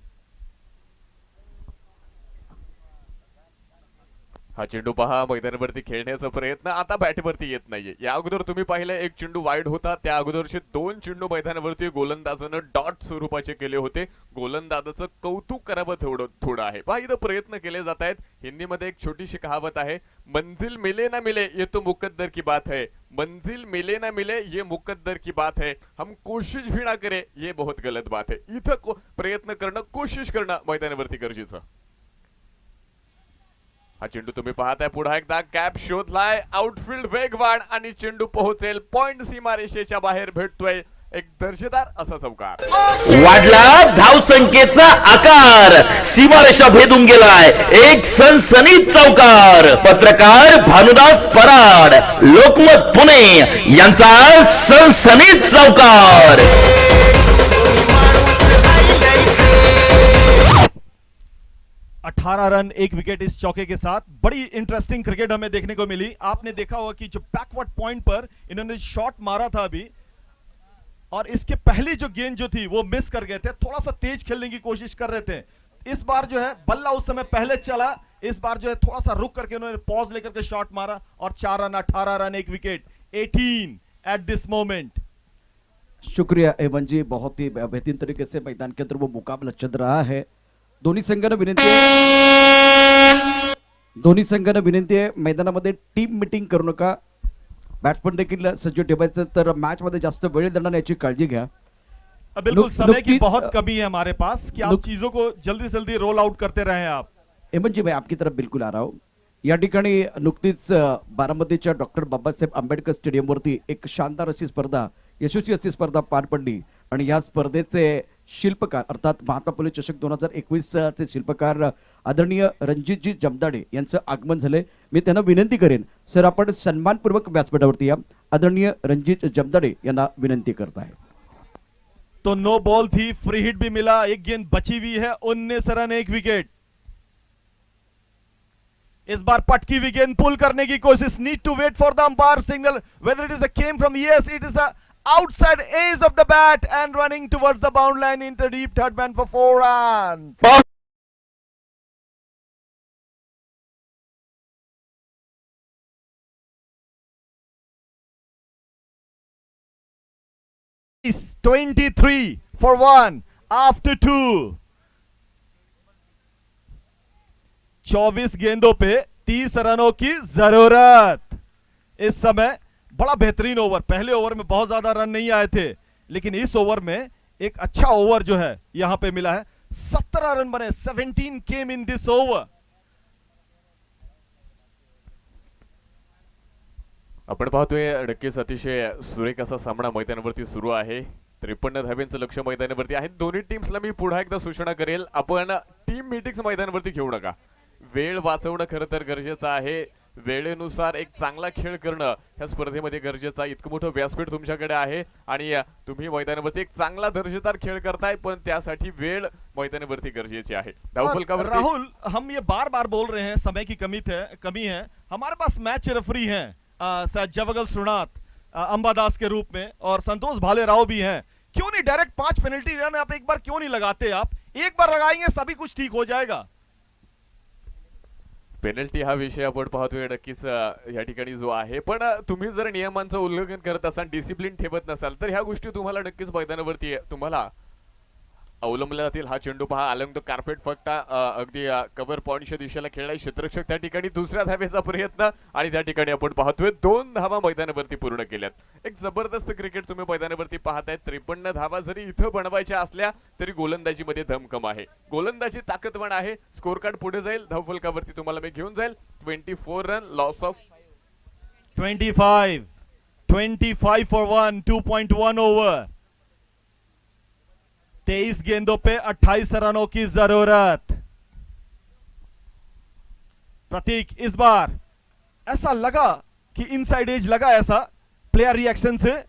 B: हा चेंडू पहा, मैदानावरती खेळण्याचा प्रयत्न आता बॅटवरती येत नाहीये. या अगोदर तुम्ही पाहिलं एक चेंडू वाईड होता, त्या अगोदरचे 2 चेंडू मैदानावरती गोलंदाजानं डॉट स्वरूपाचे केले होते. गोलंदाजाचं कौतुक करावं थोडं आहे. पहा, इथं प्रयत्न केले जात आहेत. हिंदीमध्ये एक छोटीशी कहावत आहे, मंजिल मिले ना मिले ये तो मुकद्दर की बात है. मंजिल मिले ना मिले ये मुकद्दर की बात है. हम कोशिश भी ना करे ये बहुत गलत बात है. इथं प्रयत्न करणं, कोशिश करणं मैदानावरती गरजेचं. हा चेंडू तुम्ही पाहताय, पुन्हा एकदा कॅप शोधलाय, आउटफील्ड वेगवान आणि चेंडू पोहोचेल पॉइंट सीमारेषेच्या बाहेर. भेटतोय एक दर्जेदार असा चौकार.
D: वाढला धावसंख्येचा आकार, सीमारेषा भेदून गेलाय, एक सनसनीत चौकार. पत्रकार भानुदास पराड, लोकमत पुणे यांचा सनसनीत चौकार.
H: 18 रन, 1 विकेट इस चौके के साथ. बड़ी इंटरेस्टिंग क्रिकेट हमें देखने को मिली. आपने देखा होगा कि जो बैकवर्ड पॉइंट पर इन्होंने शॉट मारा था अभी, और इसके पहली जो गेंद जो थी वो मिस कर गए थे. थोड़ा सा तेज खेलने की कोशिश कर रहे थे. इस बार जो है बल्ला उस समय पहले चला, इस बार जो है थोड़ा सा रुक करके उन्होंने पॉज लेकर के शॉट मारा और 4 run, 18 run, 1 wicket, 18 at this moment.
A: शुक्रिया एमन जी, बहुत ही बेहतरीन तरीके से मैदान के अंदर वो मुकाबला चल रहा है. दोन्ही संघांना विनंती आहे मैदानामध्ये टीम मीटिंग करू नका. बॅट्समन देखील सज्ज ठेवायचं, तर मॅच मध्ये जास्त वेळ देणार याची काळजी घ्या.
H: बिल्कुल समय की बहुत कमी है हमारे पास कि आप चीजों को जल्दी जल्दी रोल आउट करते रहे. आप
A: एमन जी, मैं आपकी तरफ बिल्कुल आ रहा हूं. या ठिकाणी नुकतीच बारामतीच्या डॉक्टर बाबासाहेब आंबेडकर स्टेडियमवरती एक शानदार अशी स्पर्धा, यशस्वी अशी स्पर्धा पार पडली आणि या स्पर्धेचे शिल्पकार अर्थात महात्मा फुले चषक 2021 चे शिल्पकार आदरणीय रणजितजी जमदाडे यांचं आगमन झाले. मी त्यांना विनंती करेन, सर आपण सन्मानपूर्वक व्यासपीठावरती या. आदरणीय रणजित जमदाडे यांना विनंती करत आहे.
H: तो नो बॉल थी, फ्री हिट भी मिला, एक गेंद बची हुई है, 19 रन, 1 विकेट. इस बार पटकी हुई गेंद पुल करने की कोशिश. Need to wait for the umpire signal whether it is a came from, yes it is a outside edge of the bat and running towards the bound line into deep third man for 4 runs. 23 for 1 after 2. 24 गेंदों पे 30 रनों की जरूरत. इस समय बड़ा बेहतरीन over. पहले ओवर में बहुत ज्यादा रन नहीं आए थे, लेकिन इस ओवर में एक अच्छा ओवर जो है यहां पे मिला है. 17 रन बने, 17 केम इन दिस ओवर.
B: आपण पाहतोय नक्कीच अतिशय सुरेख असा सामना मैदानावरती सुरू आहे. 53 धाव्यांचं लक्ष मैदानावरती आहे. दोन्ही टीम्सला मी पुन्हा एकदा सूचना करेल, आपण टीम मीटिंग्स मैदानावरती घेऊ नका. वेळ वाचवणं खरं तर गरजेचं आहे. वेळेनुसार एक चांगला खेळ करणं ह्या स्पर्धेमध्ये गरजेचं आहे. इतकं मोठं व्यासपीठ तुमच्याकडे आहे आणि तुम्ही मैदानावरती एक चांगला दर्जेदार खेळ करताय, पण त्यासाठी वेळ मैदानावरती गरजेची आहे.
H: राहुल, हम ये बार बार बोल रहे हैं समय की कमी है. हमारे पास मैच रेफरी हैं जवगल सुनात अंबादास के रूप में और संतोष भालेराव भी हैं. क्यों नहीं डायरेक्ट 5 पेनल्टी रन आप एक बार क्यों नहीं लगाते? आप एक बार लगाएंगे सभी कुछ ठीक हो जाएगा.
B: पेनल्टी हा विषय आपण पाहतोय नक्कीच या ठिकाणी जो आहे, पण तुम्ही जर नियमांचं उल्लंघन करत असाल, डिसिप्लिन ठेवत नसाल, तर ह्या गोष्टी तुम्हाला नक्कीच मैदानावरती तुम्हाला अवलंबले जातील. हा चेंडू पहा अलंग तो कार्पेट फक्त अगदी कव्हर पॉइंटच्या दिशेला खेळलाय क्षेत्ररक्षक. त्या ठिकाणी दुसऱ्या धावेचा प्रयत्न आणि त्या ठिकाणी आपण पाहतोय 2 धावा मैदानावरती पूर्ण केल्यात. एक जबरदस्त क्रिकेट तुम्ही मैदानावरती पाहताय. 53 धावा जरी इथं बनवायच्या असल्या तरी गोलंदाजीमध्ये धमकम आहे, गोलंदाजी ताकदवान आहे. स्कोर कार्ड पुढे जाईल, धावफलकावरती तुम्हाला मी घेऊन जाईल. 24 run, loss of
H: 25 for 1, 2.1 over. 23 गेंदों पे 28 रनों की जरूरत. प्रतीक, इस बार ऐसा लगा कि इनसाइड एज लगा ऐसा प्लेयर रिएक्शन से,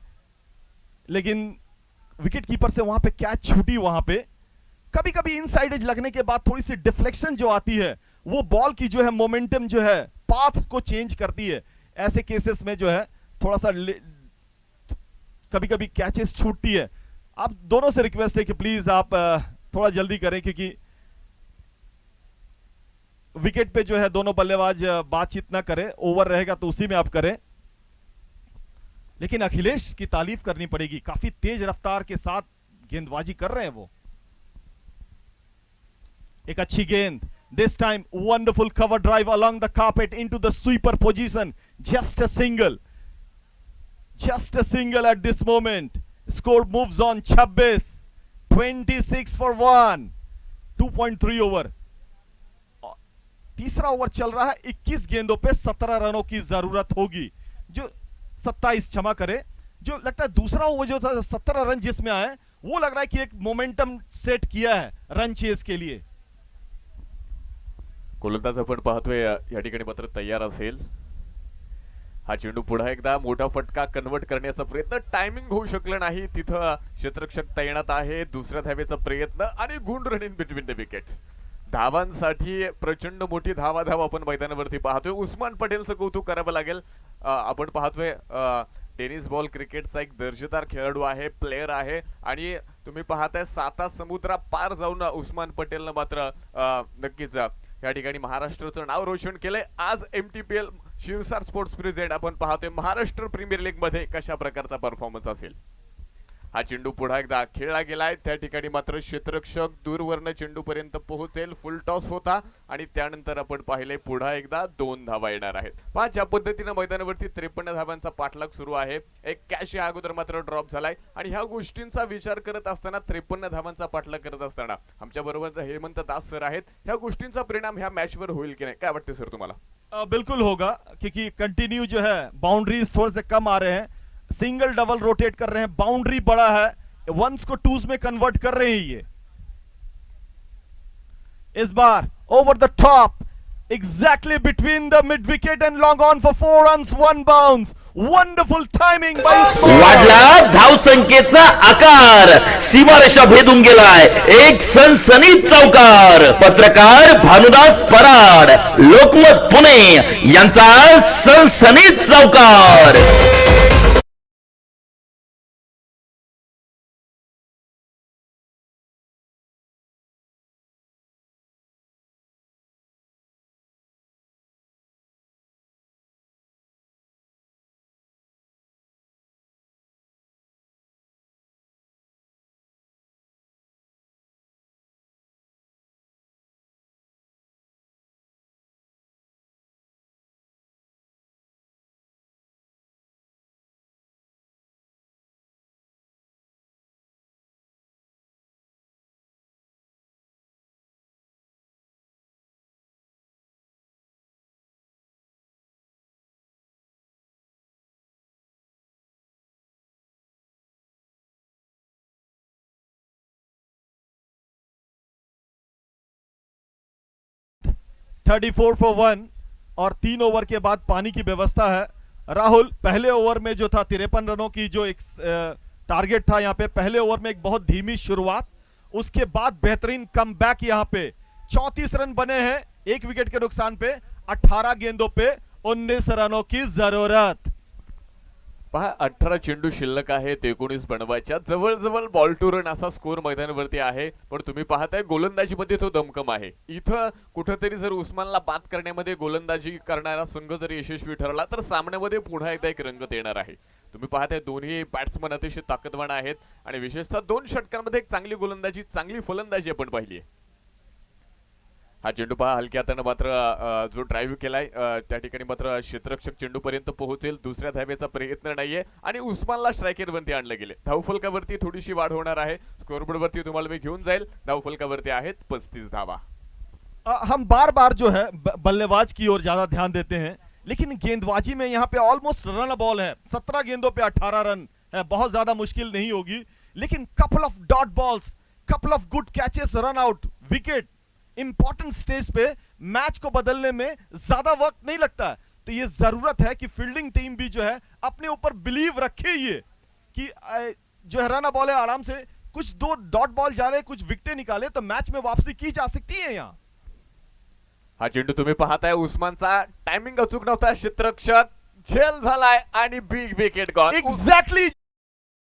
H: लेकिन विकेट कीपर से वहां पे कैच छूटी. वहां पे कभी कभी इनसाइड एज लगने के बाद थोड़ी सी डिफ्लेक्शन जो आती है वो बॉल की जो है मोमेंटम जो है पाथ को चेंज करती है. ऐसे केसेस में जो है थोड़ा सा कभी कभी कैचेस छूटती है. आप दोनों से रिक्वेस्ट है कि प्लीज आप थोड़ा जल्दी करें, क्योंकि विकेट पे जो है दोनों बल्लेबाज बातचीत ना करें. ओवर रहेगा तो उसी में आप करें. लेकिन अखिलेश की तारीफ करनी पड़ेगी, काफी तेज रफ्तार के साथ गेंदबाजी कर रहे हैं वो. एक अच्छी गेंद, this time wonderful cover drive along the carpet into the sweeper position. Just a single at this moment. Score moves on 26 for 1, 2.3 over. तीसरा ओवर चल रहा है. 21 गेंदों पे 17 रनों की जरूरत होगी. जो 27 क्षमा करे, जो लगता है दूसरा ओवर जो था 17 रन जिसमें आए, वो लग रहा है कि एक मोमेंटम सेट किया है रन चेस के लिए.
B: गोलंदाज आपण पाहतोय या ठिकाणी मात्र तयार असेल. हा चेंडू पुन्हा एकदा मोठा फटका कन्वर्ट करण्याचा प्रयत्न, टायमिंग होऊ शकलं नाही. तिथं क्षेत्ररक्षक तैनात आहे. दुसऱ्या धावेचा प्रयत्न आणि good run in between the wickets. धावांसाठी प्रचंड मोठी धाव आपण मैदानावरती पाहतोय. उस्मान पटेलचं कौतुक करावं लागेल. आपण पाहतोय टेनिस बॉल क्रिकेटचा एक दर्जेदार खेळाडू आहे, प्लेयर आहे. आणि तुम्ही पाहताय 7 समुद्रा पार जाऊन उस्मान पटेलनं मात्र नक्कीच या ठिकाणी महाराष्ट्राचं नाव रोशन केलंय. आज MTPL शिरसाट स्पोर्ट्स प्रेझेंट आपण पाहतोय महाराष्ट्र प्रीमियर लीग मध्ये कशा प्रकारचा परफॉर्मन्स असेल. हा चेंडू पुन्हा एकदा खेळला गेलाय. त्या ठिकाणी मात्र क्षेत्ररक्षक दूरवरनं चेंडू पर्यंत पोहोचेल. फुल टॉस होता आणि त्यानंतर आपण पाहिले पुन्हा एकदा 2 धावा येणार आहेत. पहा ज्या पद्धतीने मैदानावरती 53 धावांचा पाठलाग सुरू आहे. एक कॅश या अगोदर मात्र ड्रॉप झालाय आणि ह्या गोष्टींचा विचार करत असताना 53 धावांचा पाठलाग करत असताना आमच्या बरोबर हेमंत दास सर आहेत. ह्या गोष्टींचा परिणाम ह्या मॅचवर होईल की नाही, काय वाटतं सर तुम्हाला?
H: बिल्कुल होगा, क्योंकि कंटिन्यू जो है बाउंड्रीज थोड़े से कम आ रहे हैं. सिंगल डबल रोटेट कर रहे हैं. बाउंड्री बड़ा है, वंस को टूज में कन्वर्ट कर रहे हैं ये. इस बार over the top exactly between the mid wicket and long on for 4 runs, 1 bounce. Wonderful timing by
D: वाढला धावसंख्येचा आकार, सीमारेषा भेदून गेलाय. एक सनसनीत चौकार. पत्रकार भानुदास पराड, लोकमत पुणे यांचा सनसनीत चौकार.
H: थर्टी 34 for 1 और 3 ओवर के बाद पानी की व्यवस्था है. राहुल, पहले ओवर में जो था 53 रनों की जो एक टारगेट था, यहाँ पे पहले ओवर में एक बहुत धीमी शुरुआत, उसके बाद बेहतरीन कमबैक. यहाँ पे 34 रन बने हैं 1 विकेट के नुकसान पे. 18 गेंदों पे 19 रनों की जरूरत.
B: पहा 18 चेंडू शिल्लक आहेत, 19 बनवायच्या, जवळजवळ बॉल टू रन असा स्कोर मैदानावरती आहे. पण तुम्ही पाहताय गोलंदाजीमध्ये तो दमकम आहे. इथं कुठंतरी जर उस्मानला बाद करण्यामध्ये गोलंदाजी करणारा संघ जर यशस्वी ठरला तर सामन्यामध्ये पुन्हा एकदा एक रंगत येणार आहे. तुम्ही पाहताय दोन्ही बॅट्समन अतिशय ताकदवान आहेत आणि विशेषतः 2 षटकांमध्ये एक चांगली गोलंदाजी, चांगली फलंदाजी आपण पाहिली आहे. हा चेंडू पहा हलक्या हाताने मात्र जो ड्राईव्ह केलाय त्या ठिकाणी मात्र क्षेत्ररक्षक चेंडू पर्यंत पोहोचेल, दुसऱ्या धावेचा प्रयत्न नाहीये आणि उस्मानला स्ट्रायकर वरती आणले गेले. धावफलकावरती थोडीशी वाढ होणार आहे. स्कोरबोर्ड वरती तुम्हाला मी घेऊन जाईल. धावफलकावरती आहेत 35 धावा.
H: हम बार बार जो है बल्लेबाज की ओर ज्यादा ध्यान देते हैं, लेकिन गेंदबाजी में यहाँ पे ऑलमोस्ट रन बॉल है. 17 गेंदों पे 18 रन है, बहुत ज्यादा मुश्किल नहीं होगी. लेकिन couple of dot balls, couple of good catches, run out, wicket, important stage पे मैच को बदलने में ज्यादा वक्त नहीं लगता है. तो ये जरूरत है कि फील्डिंग टीम भी जो है अपने ऊपर बिलीव रखे, ये कि जो है रन बॉल है, आराम से कुछ 2 डॉट बॉल जा रहे, कुछ विकेटें निकाले तो मैच में वापसी की जा सकती है. यहां
B: हा चेंडू तुम्ही पाहताय उस्मानचा टायमिंग अचूक नव्हता, क्षेत्ररक्षक झेल झालाय आणि big wicket gone.
H: Exactly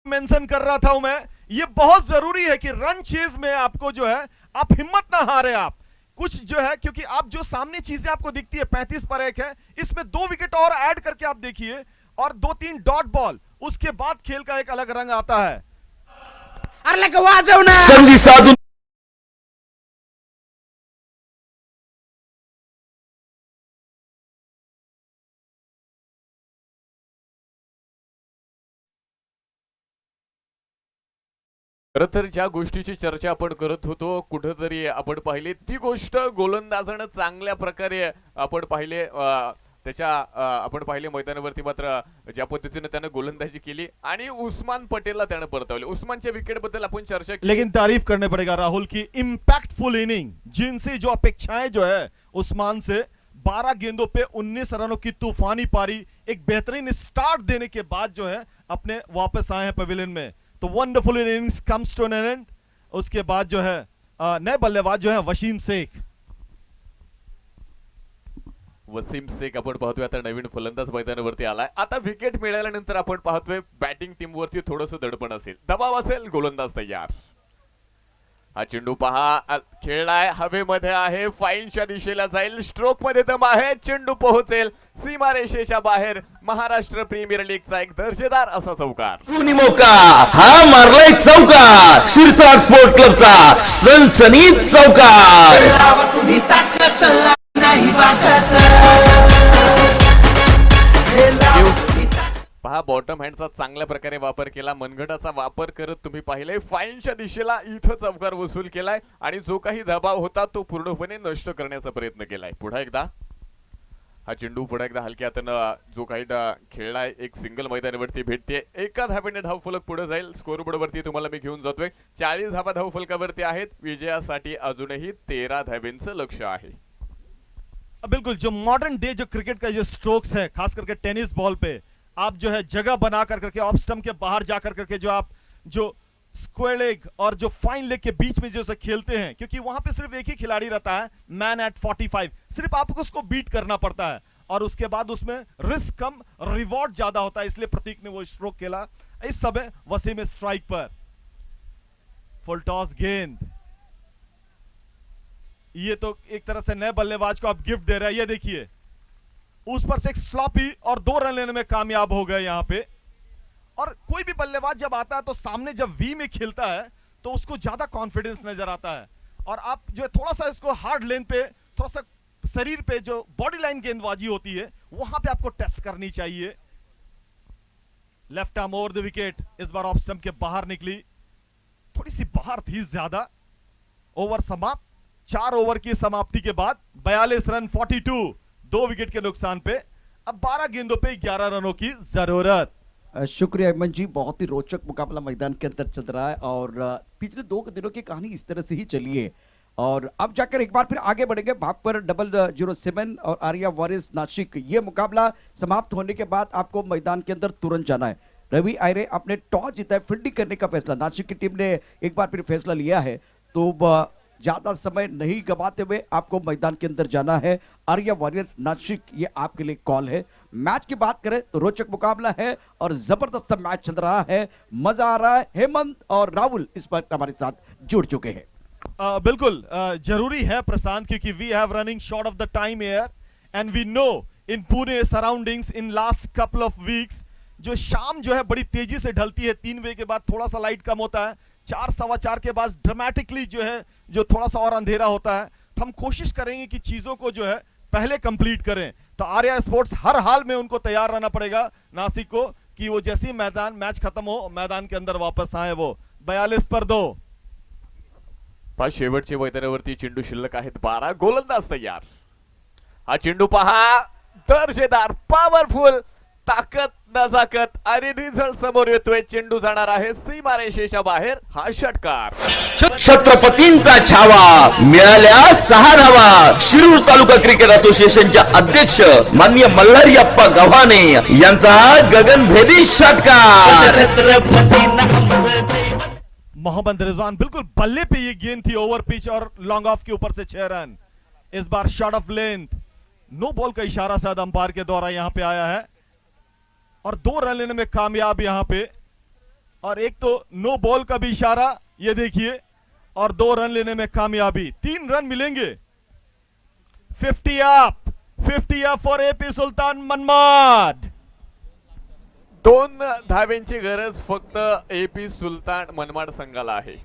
H: mention कर रहा था मैं, ये बहुत जरूरी है कि रन चेज में आपको जो है आप हिम्मत ना हारे. आप कुछ जो है, क्योंकि आप जो सामने चीजें आपको दिखती है 35 पर 1 है, इसमें 2 विकेट और ऐड करके आप देखिए और 2-3 डॉट बॉल, उसके बाद खेल का एक अलग रंग आता है.
D: संधी साधून
B: खरं तर ज्या गोष्टीची चर्चा आपण करत होतो, कुठंतरी आपण पाहिले ती गोष्ट गोलंदाजानं चांगल्या प्रकारे आपण पाहिले. त्याच्या आपण पाहिले मैदानावरती मात्र ज्या पद्धतीने त्याने गोलंदाजी केली आणि उस्मान पटेलला त्याने परतवले. उस्मानच्या विकेट बद्दल आपण चर्चा केली,
H: लेकिन तारीफ करने पड़ेगा राहुल की इंपैक्टफुल इनिंग, जिनसे जो अपेक्षाएं जो है उस्मान से 12 गेंदों पे 19 रनों की तूफानी पारी, एक बेहतरीन स्टार्ट देने के बाद जो है अपने वापस आए हैं पवेलियन में. तो wonderful innings comes to an end. उसके बाद जो है नए बल्लेबाज जो है वसीम शेख.
B: वसीम शेख आपण पाहतोय आता नवीन फलंदाज मैदानावरती आलाय. आता विकेट मिळाल्यानंतर आपण पाहतोय बॅटिंग टीम वरती थोडंसं दडपण असेल, दबाव असेल, गोलंदाज तयार. हा चेंडू पहा खेळलाय, हवेमध्ये आहे, फाईनच्या दिशेला जाईल, स्ट्रोक मध्ये दम आहे, चेंडू पोहोचेल सीमारेषेच्या बाहेर. महाराष्ट्र प्रीमियर लीगचा एक दर्जेदार असा चौकार.
D: मौका हा मारलाय चौकार, शिरसाट स्पोर्ट क्लबचा सनसनीत चौकार.
B: पहा बॉटम हँडचा चांगल्या प्रकारे वापर केला, मनगटाचा वापर करत तुम्ही पाहिले फाईनच्या दिशेला इथं चौकार वसूल केलाय आणि जो काही दबाव होता तो पूर्णपणे नष्ट करण्याचा प्रयत्न केलाय. पुन्हा एकदा हा चेंडू पुन्हा एकदा हलक्या हातानं जो काही खेळलाय, एक सिंगल मैदानावरती भेटते. एका धावेने धावफलक पुढे जाईल. स्कोरबोर्ड वरती तुम्हाला मी घेऊन जातोय. 40 धावा धावफलकावरती आहेत. विजयासाठी अजूनही 13 धावेंचं लक्ष आहे.
H: बिल्कुल जो मॉडर्न डे जो क्रिकेट का जो स्ट्रोक्स है, खास करके टेनिस बॉल पे आप जो है जगह बना कर करके ऑफ स्टंप के बाहर जाकर करके जो आप जो स्क्वायर लेग और जो फाइन लेग के बीच में जो से खेलते हैं, क्योंकि वहां पे सिर्फ एक ही खिलाड़ी रहता है, मैन एट 45, सिर्फ आपको उसको बीट करना पड़ता है और उसके बाद उसमें रिस्क कम, रिवॉर्ड ज्यादा होता है. इसलिए प्रतीक ने वो स्ट्रोक खेला. इस समय वसीम स्ट्राइक पर, फुल टॉस गेंद. ये तो एक तरह से नए बल्लेबाज को आप गिफ्ट दे रहे हैं. ये देखिए उस पर से एक स्लॉपी और 2 रन लेने में कामयाब हो गए यहां पे. और कोई भी बल्लेबाज जब आता है तो सामने जब वी में खेलता है तो उसको ज्यादा कॉन्फिडेंस नजर आता है. और आप जो है थोड़ा सा इसको हार्ड लेन पे, थोड़ा सा शरीर पे जो बॉडी लाइन गेंदबाजी होती है वहां पे आपको टेस्ट करनी चाहिए. Left arm over the wicket, इस बार ऑफ स्टंप के बाहर निकली, थोड़ी सी बाहर थी ज्यादा. ओवर समाप्त. 4 ओवर की समाप्ति के बाद 42 रन 42, 2 विकेट के नुकसान पे. अब 12 गेंदों पे 11 रनों की जरूरत.
A: शुक्रिया अमन जी, बहुत ही रोचक मुकाबला मैदान के अंदर चल रहा है और पिछले 2 दिनों की कहानी इस तरह से ही चली है. और अब जाकर एक बार फिर आगे बढ़ेंगे. भाग पर 007 और आर्या वॉरियर्स नासिक, ये मुकाबला समाप्त होने के बाद आपको मैदान के अंदर तुरंत जाना है. रवि आयरे अपने टॉस जीता है, फील्डिंग करने का फैसला नासिक की टीम ने एक बार फिर फैसला लिया है. तो ज्यादा समय नहीं गवाते हुए आपको मैदान के अंदर जाना है. आर्या वॉरियर्स नासिक, ये आपके लिए कॉल है. मैच की बात करें तो रोचक मुकाबला है और जबरदस्त मैच चल रहा है, मजा आ रहा है। हेमंत और राहुल इस वक्त हमारे साथ जुड़ चुके हैं।
H: बिल्कुल जरूरी है प्रशांत, क्योंकि we have running short of the time air and we know in Pune surroundings in last couple of weeks जो शाम जो है बड़ी तेजी से ढलती है। 3 बजे के बाद थोड़ा सा लाइट कम होता है, 4 सवा 4 के बाद ड्रामेटिकली जो है जो थोड़ा सा और अंधेरा होता है। तो हम कोशिश करेंगे कि चीजों को जो है पहले कंप्लीट करें। तो आर्या स्पोर्ट्स हर हाल में उनको तैयार रहना पड़ेगा नासिक को कि वो जैसे ही मैच खत्म हो मैदान के अंदर वापस आए। वो 42 पर 2
B: शेवटचे मैदानावरती चेंडू शिल्लक आहेत 12, गोलंदाज तयार। हा चेंडू पहा, दर्जेदार, पॉवरफुल, ताकद, नजाकत आणि रिझल्ट समोर येतोय। चेंडू जाणार आहे सीमारेषेच्या बाहेर। हा षटकार
D: छत्रपतींचा छावा, मिळाल्या 6 धावा। शिरूर तालुका क्रिकेट असोसिएशनच्या अध्यक्ष माननीय मल्हारीअप्पा गव्हाणे यांचा गगनभेदी षटकार।
H: मोहम्मद रिजवान बिल्कुल बल्ले पे ये गेंद थी, ओवर पिच और लॉन्ग ऑफ के ऊपर से 6 रन। इस बार short of length, no ball का इशारा शायद अंपायर के द्वारा यहां पे आया है और 2 रन लेने में कामयाब यहां पे। और एक तो नो बॉल का भी इशारा ये देखिए और 2 रन लेने में कामयाबी। 3 रन मिलेंगे। 50 अप फॉर एपी सुल्तान मनमाड।
B: 2 धाव्यांची गरज फक्त एपी सुलतान मनमाड संघाला आहे।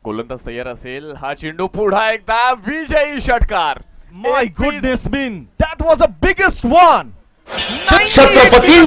B: गोलंदाज तयार असेल। हा चेंडू पुढा एकदा विजयी षटकार।
H: My goodness mean that was the biggest one.
D: Chhatrapati